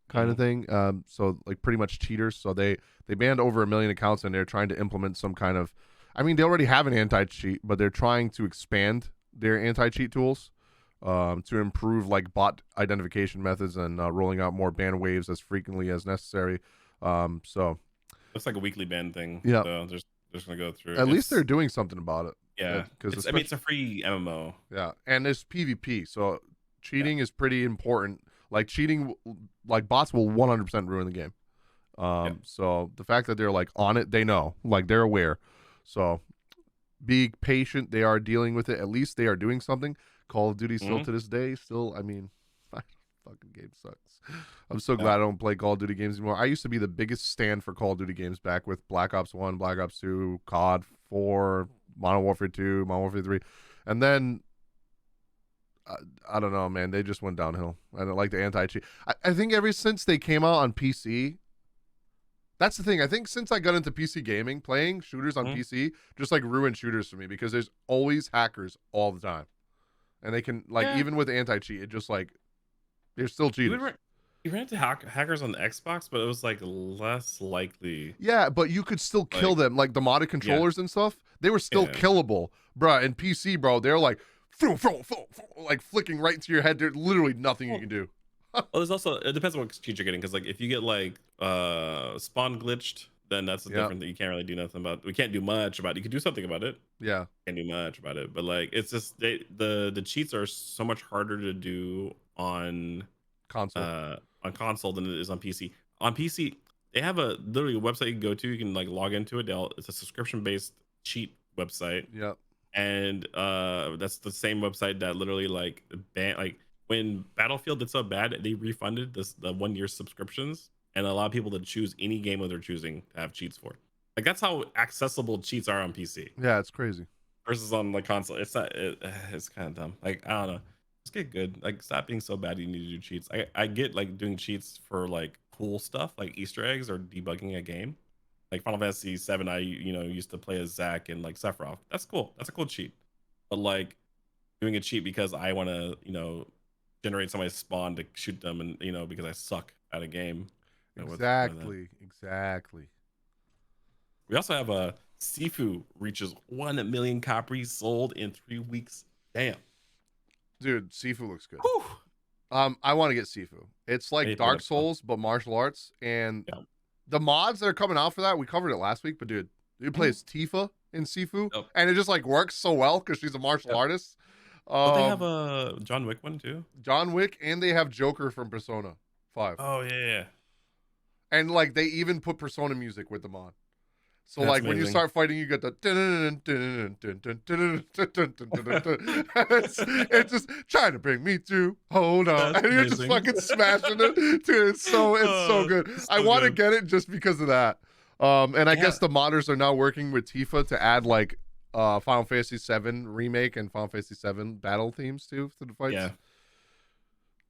kind of thing. So like pretty much cheaters. So they banned over 1 million accounts, and they're trying to implement some kind of. I mean, they already have an anti-cheat, but they're trying to expand their anti-cheat tools. To improve like bot identification methods and rolling out more ban waves as frequently as necessary. So looks like a weekly ban thing. Yeah, so they're just gonna go through. At least they're doing something about it. Yeah, because I mean, it's a free MMO. yeah, and it's PvP, so cheating is pretty important. Like cheating, like bots will 100% ruin the game. Yeah. So the fact that they're like on it, they know, like they're aware. So be patient. They are dealing with it. At least they are doing something. Call of Duty still Mhm. to this day, still, I mean, fucking game sucks. I'm so Yeah. glad I don't play Call of Duty games anymore. I used to be the biggest stand for Call of Duty games back with Black Ops 1, Black Ops 2, COD 4, Modern Warfare 2, Modern Warfare 3. And then I don't know, man. They just went downhill. I don't like the anti-cheat. I think ever since they came out on PC, that's the thing. I think since I got into PC gaming, playing shooters on Mhm. PC just like ruined shooters for me because there's always hackers all the time. And they can, like, Yeah. even with anti-cheat, it just like, they're still You cheaters. would you ran into hackers on the Xbox, but it was like less likely. Yeah, but you could still kill Like, them. Like the modded yeah, controllers and stuff, they were still yeah. killable. Bruh, in PC, bro, they're like, like flicking right into your head. There's literally nothing you can do. Well, there's also it depends on what cheat you're getting because like if you get like spawn glitched, then that's a Yeah, different thing. You can't really do nothing about. We can't do much about it. You can do something about it. yeah. Can't do much about it. But like it's just the cheats are so much harder to do Console. on console than it is on PC. On PC, they have a literally a website you can go to. You can like log into it. It's a subscription based cheat website, Yeah. and that's the same website that literally like like when Battlefield did so bad, they refunded the 1 year subscriptions and allow people to choose any game that they're choosing to have cheats for. Like that's how accessible cheats are on PC Yeah, it's crazy. versus on the console. It's not. It's kind of dumb. Like I don't know. Just get good. Like stop being so bad. You need to do cheats. I get like doing cheats for like cool stuff like Easter eggs or debugging a game. Like Final Fantasy 7, I used to play as Zack and like Sephiroth. That's cool. That's a cool cheat. But like doing a cheat because I want to generate somebody's spawn to shoot them and because I suck at a game. What's the point of that? Exactly. We also have a Sifu reaches 1 million copies sold in 3 weeks. Damn. Dude, Sifu looks good. Whew. I want to get Sifu. It's I like need to Dark get that. Souls, but martial arts. And Yeah. the mods that are coming out for that, we covered it last week, but dude, you play as Tifa in Sifu, Yep. and it just like works so well because she's a martial artist. But they have a John Wick one too. John Wick, and they have Joker from Persona 5. Oh yeah. And like they even put Persona music with them on. So That's like when you amazing. start fighting, you get the it's just trying to bring me to hold on, That's and you're just amazing. fucking smashing it. Dude, it's so good. It's I so want to good. get it just because of that. And I Yeah. guess the modders are now working with Tifa to add like Final Fantasy 7 remake and Final Fantasy 7 battle themes too to the fights. Yeah.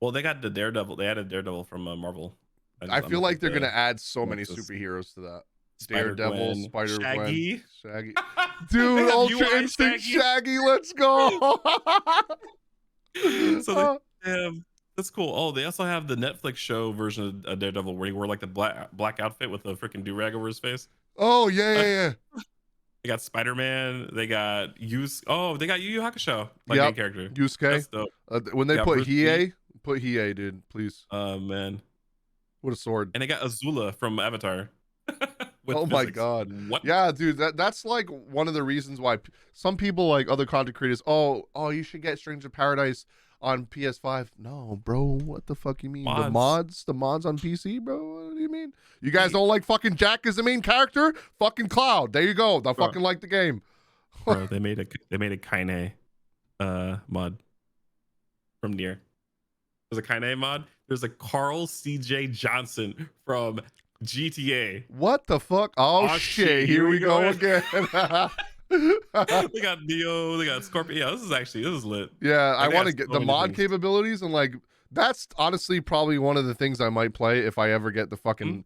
Well, they got the Daredevil. They added Daredevil from Marvel. I feel like they're gonna add so many Nexus. superheroes to that. Spider-Gwen, Daredevil, Spider-Gwen, Shaggy. Shaggy. They Dude, have Ultra UI Instinct Shaggy. Shaggy, let's go. So they have, that's cool. Oh, they also have the Netflix show version of Daredevil where he wore like the black outfit with a freaking do-rag over his face. Oh, yeah. They got Spider-Man. They got they got Yu Yu Hakusho like Yep. main character. Yusuke. That's dope. When they Yeah, put Bruce Lee. Hiei, dude, please. Oh man. What a sword. And they got Azula from Avatar. With Oh my physics. god. What? Yeah, dude, that's like one of the reasons why some people, like other content creators, oh, you should get Stranger Paradise on PS5. No, bro, what the fuck you mean? The mods on PC, bro? What do you mean? You guys don't like fucking Jack as the main character? Fucking Cloud. There you go. They fucking like the game. Bro, they made a Kaine mod from Nier. There's a Kaine mod. There's a Carl CJ Johnson from GTA. What the fuck? Oh shit, here we go again. They got Neo, they got Scorpion. Yeah, this is lit. Yeah, I want to got get so the many mod things. capabilities, and like that's honestly probably one of the things I might play if I ever get the fucking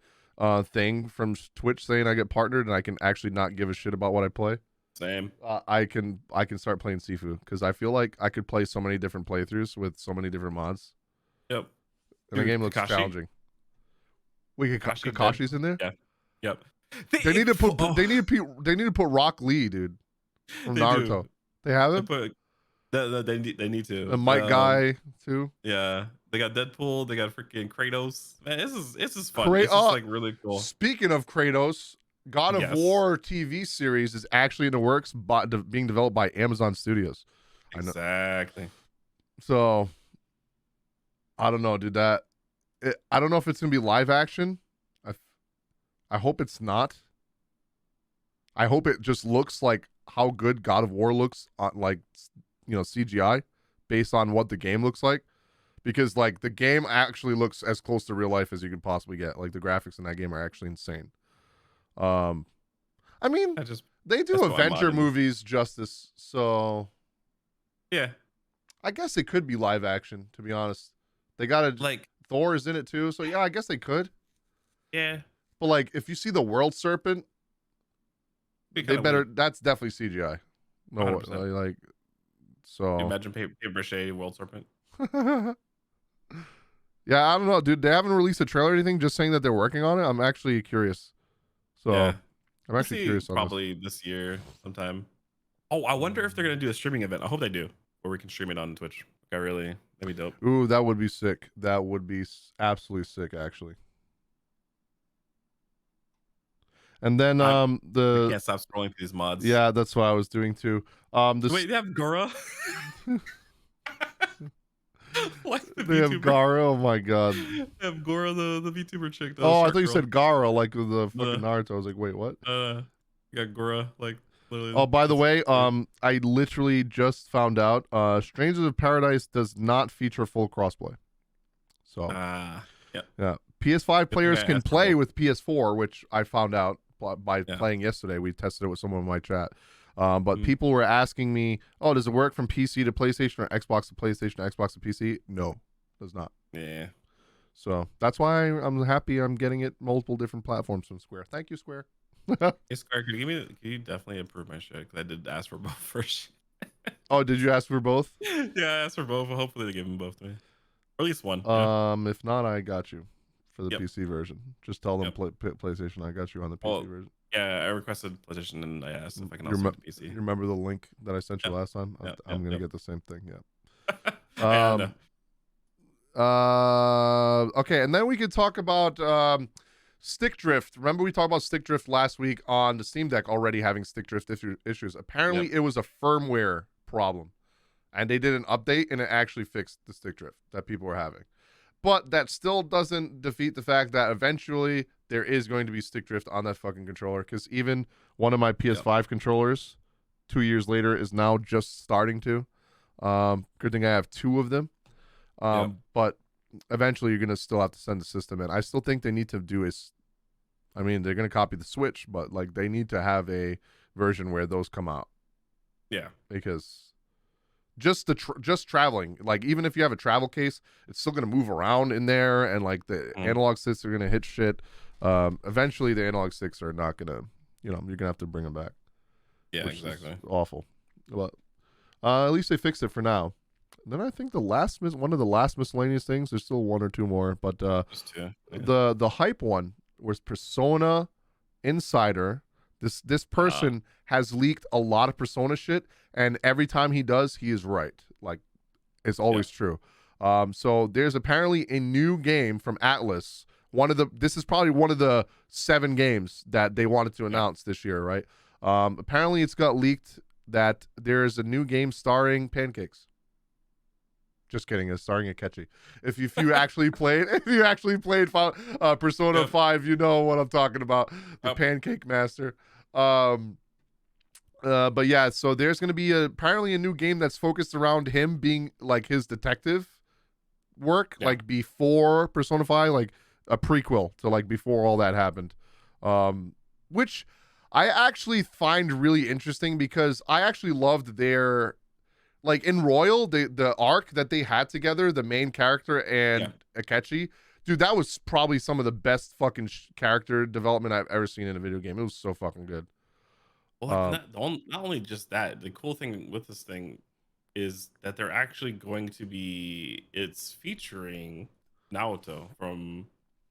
thing from Twitch saying I get partnered and I can actually not give a shit about what I play. Same. I can start playing Sifu because I feel like I could play so many different playthroughs with so many different mods. Yep. And the game looks Kakashi. challenging. We get Kakashi Kakashi's in there. Yeah. Yep. They need to put they need to put Rock Lee, dude, from They Naruto. do. They have They him. put they need to. The Mike guy too. Yeah. They got Deadpool, they got freaking Kratos. Man, this is fun. Kra- It's just like really cool. Speaking of Kratos, God of Yes. War TV series is actually in the works, being developed by Amazon Studios. I know. Exactly. So I don't know, dude. I don't know if it's gonna be live action. I I hope it's not. I hope it just looks like how good God of War looks on like CGI based on what the game looks like. Because like the game actually looks as close to real life as you can possibly get. Like the graphics in that game are actually insane. Um, I mean, I just they do that's what I'm Avenger modding. movies justice, so Yeah. I guess it could be live action. To be honest, they got a Like, Thor is in it too, so yeah, I guess they could. yeah. But like, if you see the World Serpent, Be they kind of better. weird. That's definitely CGI. No, 100%. like so. Imagine paper mache World Serpent. Yeah, I don't know, dude. They haven't released a trailer or anything, just saying that they're working on it. I'm actually curious. So Yeah. I'm We'll actually see curious on this. probably this year sometime. Oh, I wonder if they're gonna do a streaming event. I hope they do, where we can stream it on Twitch. That'd be dope. Ooh, that would be sick. That would be absolutely sick, actually. And then I the can't stop scrolling through these mods. yeah, that's what I was doing too. Wait, they have Gora. Like the they have VTuber. Gara. Oh my god. They have Gora, the VTuber chick. The Oh, I shark thought you girl. said Gara, like with the fucking Uh, Naruto. I was like, wait, what? You got Gora, like literally. Oh, by the way, I literally just found out, Strangers of Paradise does not feature full crossplay. So yeah, PS5 Good thing players I can asked for play both. with PS4, which I found out by Yeah. playing yesterday. We tested it with someone in my chat. But Mm. people were asking me, "Oh, does it work from PC to PlayStation or Xbox to PlayStation, Xbox to PC?" No, does not. Yeah. So that's why I'm happy I'm getting it multiple different platforms from Square. Thank you, Square. Hey Square, could you give me? Can you definitely approve my shit? Because I did ask for both first. Oh, did you ask for both? Yeah, I asked for both. Hopefully they give them both to me, or at least one. Yeah. If not, I got you for the Yep. PC version. Just tell them Yep. PlayStation. I got you on the PC Well, version. yeah, I requested PlayStation and I asked if I can You, also rem- get the PC. you remember the link that I sent you Yep. last time? Yep, I'm gonna yep. get the same thing. Yeah. And Okay, and then we could talk about stick drift. Remember we talked about stick drift last week on the Steam Deck already having stick drift issues. Apparently, it was a firmware problem, and they did an update and it actually fixed the stick drift that people were having. But that still doesn't defeat the fact that eventually there is going to be stick drift on that fucking controller. Because even one of my PS5 controllers, 2 years later, is now just starting to. Good thing I have two of them. But eventually you're gonna still have to send the system in. I still think they need to do is, I mean, they're gonna copy the Switch, but like they need to have a version where those come out. yeah, Because just just traveling, like even if you have a travel case, it's still gonna move around in there, and like the analog sticks are gonna hit shit. Eventually the analog sticks are not gonna, you're gonna have to bring them back. yeah, Which exactly. is awful. But at least they fixed it for now. Then I think one of the last miscellaneous things. There's still one or two more, but Just two. Yeah. the hype one was Persona Insider. This person has leaked a lot of Persona shit, and every time he does, he is right. Like it's always true. So there's apparently a new game from Atlas. This is probably one of the 7 games that they wanted to announce this year, right? Apparently it's got leaked that there's a new game starring pancakes. Just kidding. It's starring Akechi. If you actually played Persona 5, you know what I'm talking about. The Pancake Master. But yeah, so there's gonna be apparently a new game that's focused around him being like his detective work, like before Persona 5, like a prequel to like before all that happened. Which I actually find really interesting because I actually loved their, like in Royal, the arc that they had together, the main character and Akechi, dude, that was probably some of the best fucking character development I've ever seen in a video game. It was so fucking good. Well, not only just that, the cool thing with this thing is that they're actually going to be, it's featuring Naoto from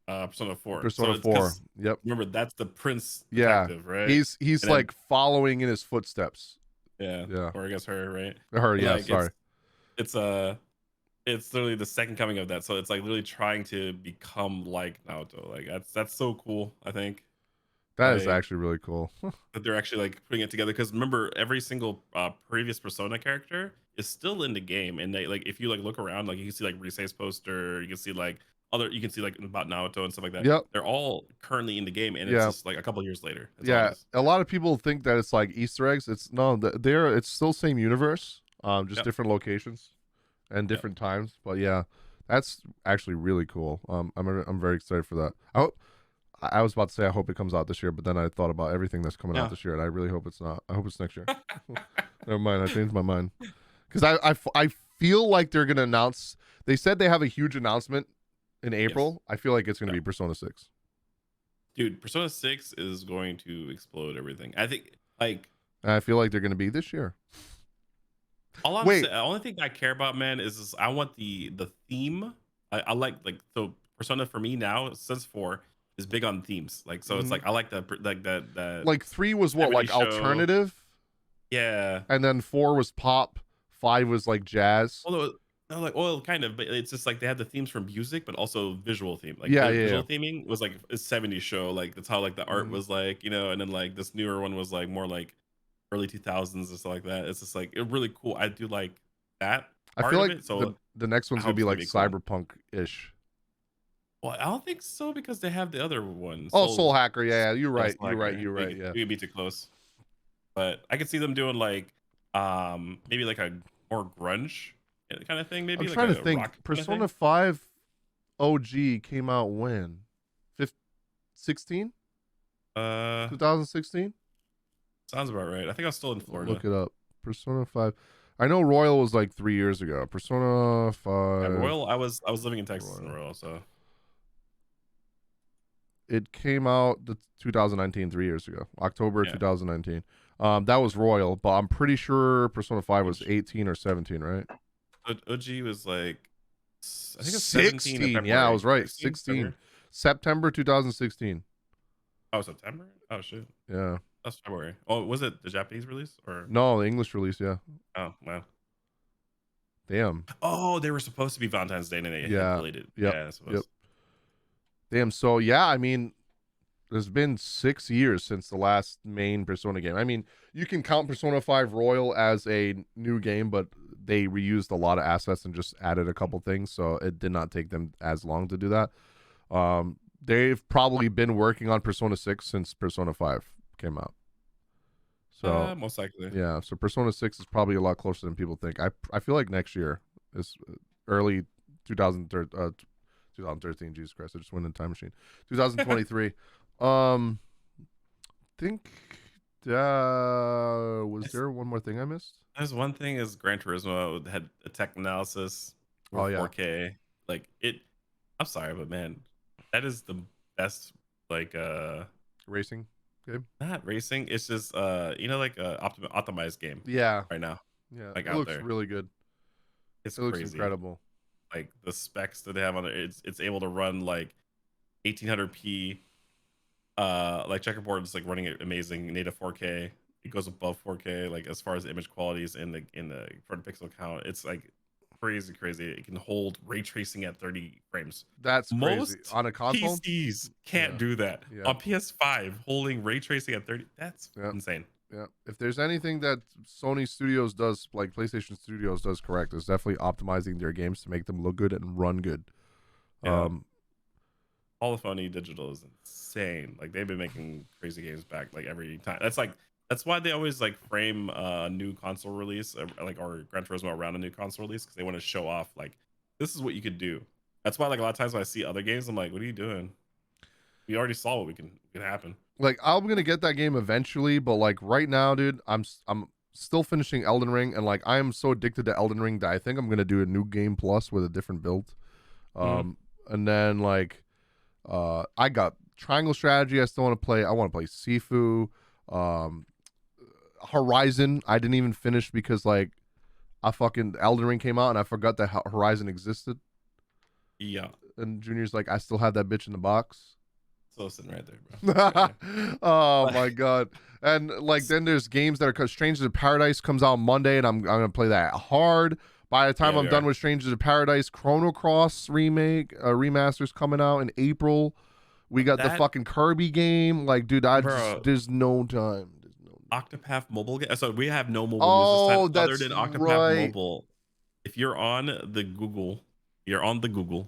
Persona 4. Persona 4. Yep. Remember, that's the prince detective, right? He's And like following in his footsteps. Yeah. Or I guess her, right? Her, And, yeah, like, sorry. It's literally the second coming of that. So it's like literally trying to become like Naoto. Like that's so cool, I think. That is Like actually really cool. that they're actually like putting it together. Because remember, every single previous Persona character is still in the game, and they like if you like look around, like you can see like Rise's poster, you can see like you can see like about Naoto and stuff like that. Yep. They're all currently in the game, and it's Yeah. just like a couple years later. That's all it Yeah. is. A lot of people think that it's like Easter eggs. It's no, it's still same universe, just Yep. different locations and Yep. different times. But yeah, that's actually really cool. I'm very excited for that. I was about to say I hope it comes out this year, but then I thought about everything that's coming out Yeah. this year, and I really hope it's not. I hope it's next year. Never mind, I changed my mind because I feel like they're gonna announce. They said they have a huge announcement in April. Yes. I feel like it's gonna Yeah. be Persona 6. Dude, Persona 6 is going to explode everything. I think like And I feel like they're gonna be this year. Wait. the only thing I care about, man, is I want the theme. I like so Persona for me now since 4 is big on themes. Like so, it's like I like that Like 3 was what, 70s like show. alternative, Yeah. and then 4 was pop, 5 was like jazz. Although no, like well, kind of, but it's just like they had the themes from music, but also visual theme. Like Yeah, the yeah, visual theming was like a 70s show. Like that's how like the art Mhm. was like, and then like this newer one was like more like early 2000s and stuff like that. It's just like it really cool. I do like that I part feel of like it. So the next one's I gonna hope be it's like gonna be cool. cyberpunk-ish. Well, I don't think so because they have the other one. Oh, Soul Hacker. Yeah, you're Yeah, right. Soul You're right. Hacker. You're right. Yeah. It would be too close. But I could see them doing like maybe like a more grunge kind of thing. Maybe I'm like trying a to think. rock kind of Persona thing. 5 OG came out when? 16? Uh 2016? Sounds about right. I think I was still in Florida. Look it up. Persona 5. I know Royal was like 3 years ago. Persona 5. At Royal, I was living in Texas in Royal. Royal, so It came out 2019, 3 years ago. October yeah. 2019. That was Royal, but I'm pretty sure Persona 5 was 18 or 17, right? OG was like I think it's 16. Yeah, I was right. 16. February. September 2016. Oh, September? Oh shit. Yeah. That's February. Oh, was it the Japanese release or No, the English release, yeah. oh wow. Damn. Oh, they were supposed to be Valentine's Day and they Yeah. delayed it. Yep. Yeah, I suppose. Yep. Damn. So yeah, I mean, there's been 6 years since the last main Persona game. I mean, you can count Persona 5 Royal as a new game, but they reused a lot of assets and just added a couple things, so it did not take them as long to do that. They've probably been working on Persona 6 since Persona 5 came out. So Most likely. yeah, so Persona 6 is probably a lot closer than people think. I feel like next year is early 2013. Jesus Christ, I just went in time machine. 2023. Think was there one more thing I missed? There's one thing is Gran Turismo had a tech analysis for Oh, yeah. 4K. Like it I'm sorry, but man, that is the best like Racing game. not racing. It's just like optimized game Yeah, right now. yeah. Like It out looks there. really good. It's It looks crazy. incredible. Like the specs that they have on it, it's able to run like 1800p. Like checkerboard is like running it amazing native 4K. It goes above 4K, like as far as image qualities in the front pixel count. It's like crazy. It can hold ray tracing at 30 frames. That's crazy. Most On a console? PCs can't Yeah. do that. Yeah. On PS5, holding ray tracing at 30, that's Yeah. insane. Yeah. If there's anything that Sony Studios does, like PlayStation Studios does correct, is definitely optimizing their games to make them look good and run good. Yeah. Polyphony Digital is insane. Like they've been making crazy games back like every time. That's why they always like frame a new console release, like or Gran Turismo around a new console release because they want to show off like this is what you could do. That's why like a lot of times when I see other games, I'm like, what are you doing? We already saw what can happen. Like I'm gonna get that game eventually, but like right now, dude, I'm still finishing Elden Ring, and like I am so addicted to Elden Ring that I think I'm gonna do a new game plus with a different build. And then like I got Triangle Strategy I still want to play. I want to play Sifu. Horizon I didn't even finish because like I fucking Elden Ring came out and I forgot that Horizon existed. Yeah. And Junior's like, I still have that bitch in the box. So sitting right there, bro. Oh my god. And like then there's games that are Strangers of Paradise comes out Monday and I'm gonna play that hard. By the time I'm done with Strangers of Paradise, Chrono Cross remake remaster's coming out in April, We got the That, fucking Kirby game. Like, dude, bro, there's no time. There's no. Octopath mobile game. So we have no mobile news this time Oh, other that's than Octopath right. mobile. If you're on the Google,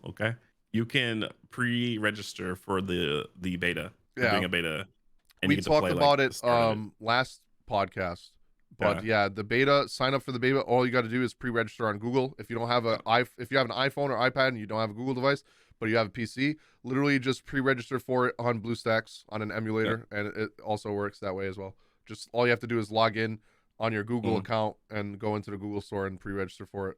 okay? You can pre-register for the beta. They're Yeah, doing a beta, and we you get to play talked like about it the start of it. last podcast. But Yeah. yeah, the beta, sign up for the beta. All you got to do is pre-register on Google. If you don't have if you have an iPhone or iPad and you don't have a Google device, but you have a PC, literally just pre-register for it on BlueStacks on an emulator, and it also works that way as well. Just all you have to do is log in on your Google account and go into the Google store and pre-register for it.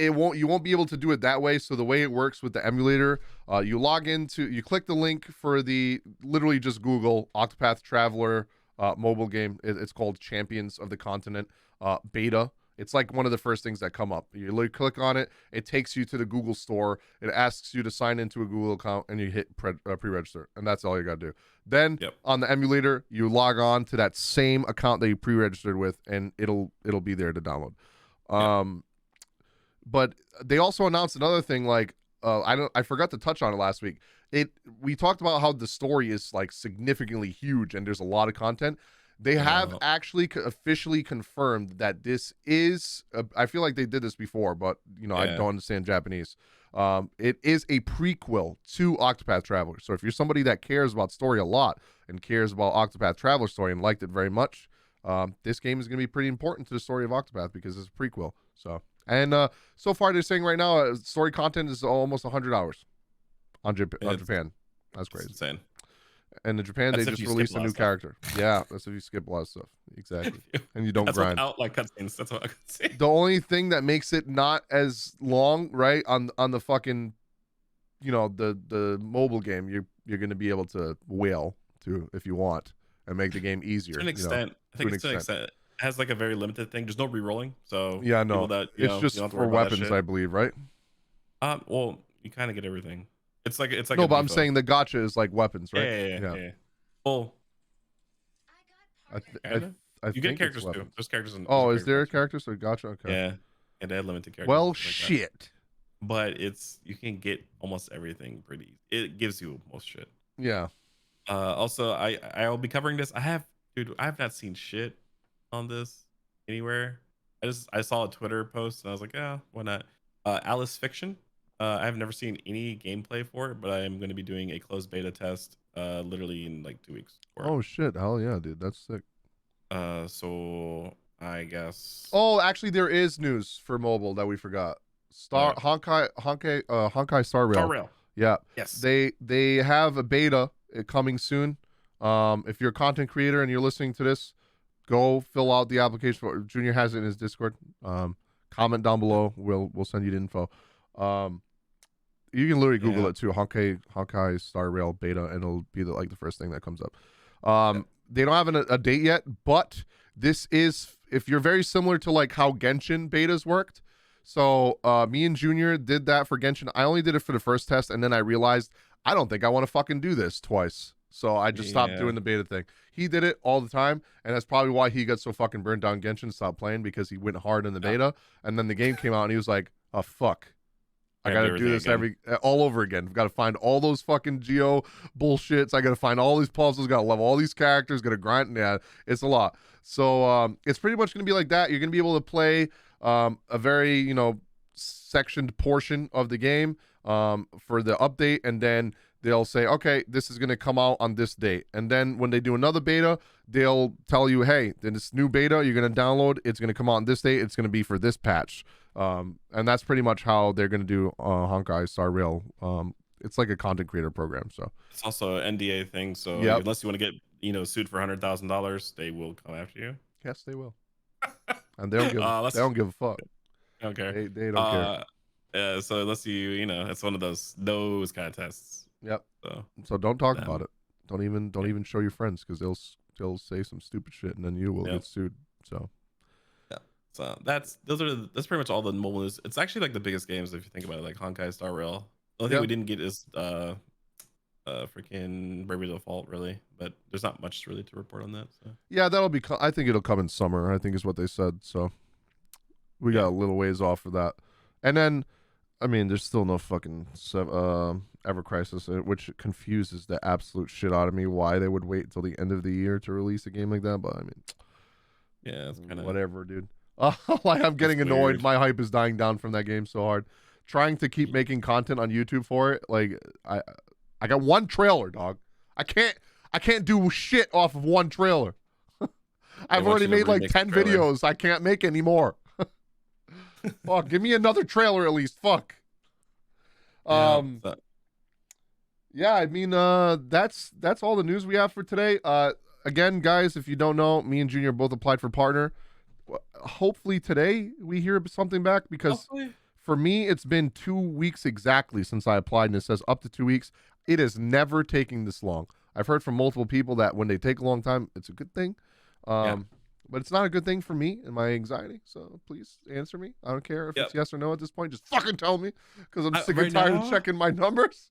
You won't be able to do it that way. So the way it works with the emulator, you click the link for the literally just Google Octopath Traveler mobile game. It's called Champions of the Continent beta. It's like one of the first things that come up. You literally click on it. It takes you to the Google store. It asks you to sign into a Google account, and you hit pre-register, and that's all you got to do. Then on the emulator, you log on to that same account that you pre-registered with, and it'll be there to download. But they also announced another thing. Like I forgot to touch on it last week. We talked about how the story is like significantly huge, and there's a lot of content. They have actually officially confirmed that this is. I feel like they did this before, but I don't understand Japanese. It is a prequel to Octopath Traveler. So if you're somebody that cares about story a lot and cares about Octopath Traveler story and liked it very much, this game is going to be pretty important to the story of Octopath because it's a prequel. So so far they're saying right now story content is almost 100 hours on Japan. That's crazy. Insane. And in Japan, they just released a new character. Yeah, that's if you skip a lot of stuff. Exactly. And you don't grind. That's without like cutscenes. That's what I could say. The only thing that makes it not as long, right, on the fucking, the mobile game, you're going to be able to whale to if you want and make the game easier. To an extent. I think to an extent. It has like a very limited thing. There's no re-rolling. So yeah, no. It's just for weapons, I believe, right? Well, you kind of get everything. It's like no, but I'm saying the gacha is like weapons, right? Yeah. Well, you get characters too. There's characters in. Oh, is there a character? So gacha, okay. Yeah, and they had limited characters. Well, shit. But you can get almost everything pretty. It gives you most shit. Yeah. Also, I'll be covering this. I have not seen shit on this anywhere. I saw a Twitter post and I was like, yeah, why not? Alice Fiction. I've never seen any gameplay for it, but I am going to be doing a closed beta test literally in like 2 weeks. Oh shit! Hell yeah, dude, that's sick. So I guess. Oh, actually, there is news for mobile that we forgot. Honkai Star Rail. Star Rail. Yeah. Yes. They have a beta coming soon. If you're a content creator and you're listening to this, go fill out the application. Junior has it in his Discord. Comment down below. We'll send you the info. You can literally Google it too. Honkai Star Rail beta, and it'll be the first thing that comes up. They don't have a date yet, but this is if you're very similar to like how Genshin betas worked. So me and Junior did that for Genshin. I only did it for the first test, and then I realized I don't think I want to fucking do this twice. So I just stopped doing the beta thing. He did it all the time, and that's probably why he got so fucking burnt down Genshin and stopped playing, because he went hard in the beta, and then the game came out, and he was like, oh, fuck. I gotta do this all over again. I've got to find all those fucking geo bullshits. I gotta find all these puzzles. Gotta level all these characters. Gotta grind. Yeah, it's a lot. So it's pretty much gonna be like that. You're gonna be able to play a very sectioned portion of the game for the update, and then they'll say, okay, this is gonna come out on this date. And then when they do another beta, they'll tell you, hey, then this new beta you're gonna download, it's gonna come out on this date. It's gonna be for this patch. And that's pretty much how they're going to do Honkai Star Rail. It's like a content creator program. So it's also an NDA thing. So unless you want to get, sued for $100,000, they will come after you. Yes, they will. And they don't give a fuck. Okay. They don't care. So unless it's one of those kind of tests. Yep. So don't talk about it. Don't even show your friends, because they'll say some stupid shit, and then you will get sued. So. So that's pretty much all the mobile news. It's actually like the biggest games if you think about it, like Honkai Star Rail. The only thing we didn't get is freaking Bravely Default, really, but there's not much really to report on that. So. Yeah, I think it'll come in summer, I think is what they said. So we got a little ways off for that. And then I mean, there's still no fucking Ever Crisis, which confuses the absolute shit out of me. Why they would wait until the end of the year to release a game like that? But I mean, Yeah, it's kind of whatever, dude. Like I'm getting annoyed. weird. My hype is dying down from that game so hard. Trying to keep making content on YouTube for it. Like I got one trailer, dog. I can't do shit off of one trailer. I've already made like 10 videos. I can't make any more. Fuck, give me another trailer at least. Fuck. Yeah, I mean, that's all the news we have for today. Again, guys, if you don't know, me and Junior both applied for partner. Hopefully today we hear something back, because for me it's been 2 weeks exactly since I applied, and it says up to 2 weeks. It is never taking this long. I've heard from multiple people that when they take a long time, it's a good thing. But it's not a good thing for me and my anxiety. So please answer me. I don't care if it's yes or no at this point. Just fucking tell me, because I'm sick and tired of checking my numbers.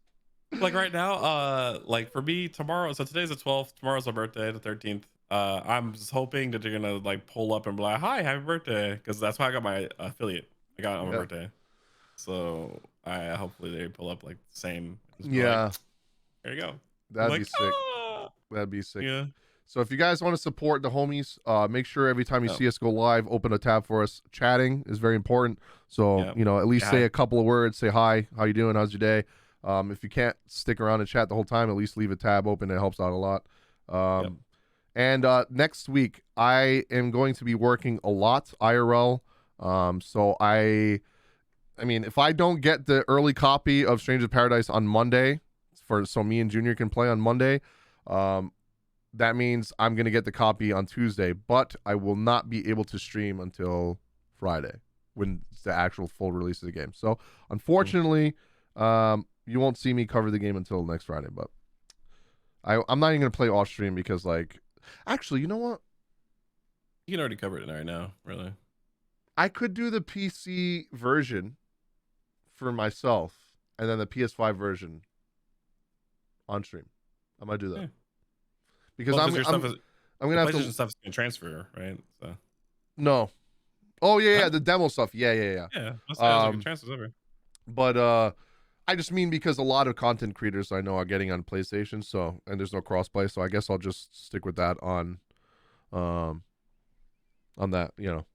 Like right now, like for me tomorrow, so today's the 12th, tomorrow's my birthday, the 13th. I'm just hoping that they're gonna like pull up and be like, hi, happy birthday, because that's why I got my affiliate. I got it on my birthday. So I hopefully they pull up like the same. Yeah. Like, there you go. That'd be sick. That'd be sick. Yeah. So if you guys want to support the homies, make sure every time you see us go live, open a tab for us. Chatting is very important. So, you know, at least say a couple of words, say hi, how you doing, how's your day? If you can't stick around and chat the whole time, at least leave a tab open. It helps out a lot. And next week, I am going to be working a lot IRL. So I mean, if I don't get the early copy of Strange of Paradise on Monday, so me and Junior can play on Monday, that means I'm going to get the copy on Tuesday, but I will not be able to stream until Friday, when it's the actual full release of the game. So unfortunately, you won't see me cover the game until next Friday, but I'm not even going to play off stream because, like, actually, you know what? You can already cover it right now, really. I could do the PC version for myself and then the PS5 version on stream. I might do that. Because I'm gonna have to. Stuff's gonna transfer, right? So. No. Oh yeah, the demo stuff. Yeah. Yeah, transfers over. But I just mean because a lot of content creators I know are getting on PlayStation, so, and there's no crossplay, so I guess I'll just stick with that on that, you know.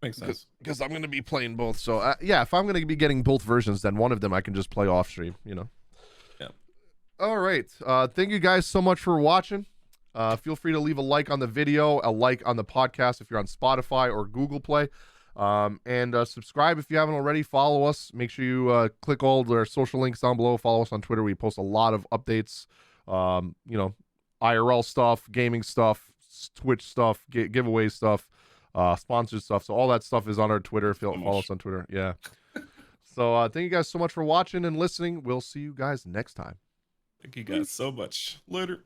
Makes sense. Because I'm gonna be playing both, so yeah, if I'm gonna be getting both versions, then one of them I can just play off stream, you know. Yeah. All right. Thank you guys so much for watching. Feel free to leave a like on the video, a like on the podcast if you're on Spotify or Google Play. And subscribe if you haven't already. Follow us. Make sure you click all our social links down below. Follow us on Twitter. We post a lot of updates, you know, IRL stuff, gaming stuff, Twitch stuff, giveaway stuff, sponsored stuff. So all that stuff is on our Twitter. Follow us on Twitter. Yeah. So thank you guys so much for watching and listening. We'll see you guys next time. Thank you guys so much. Later.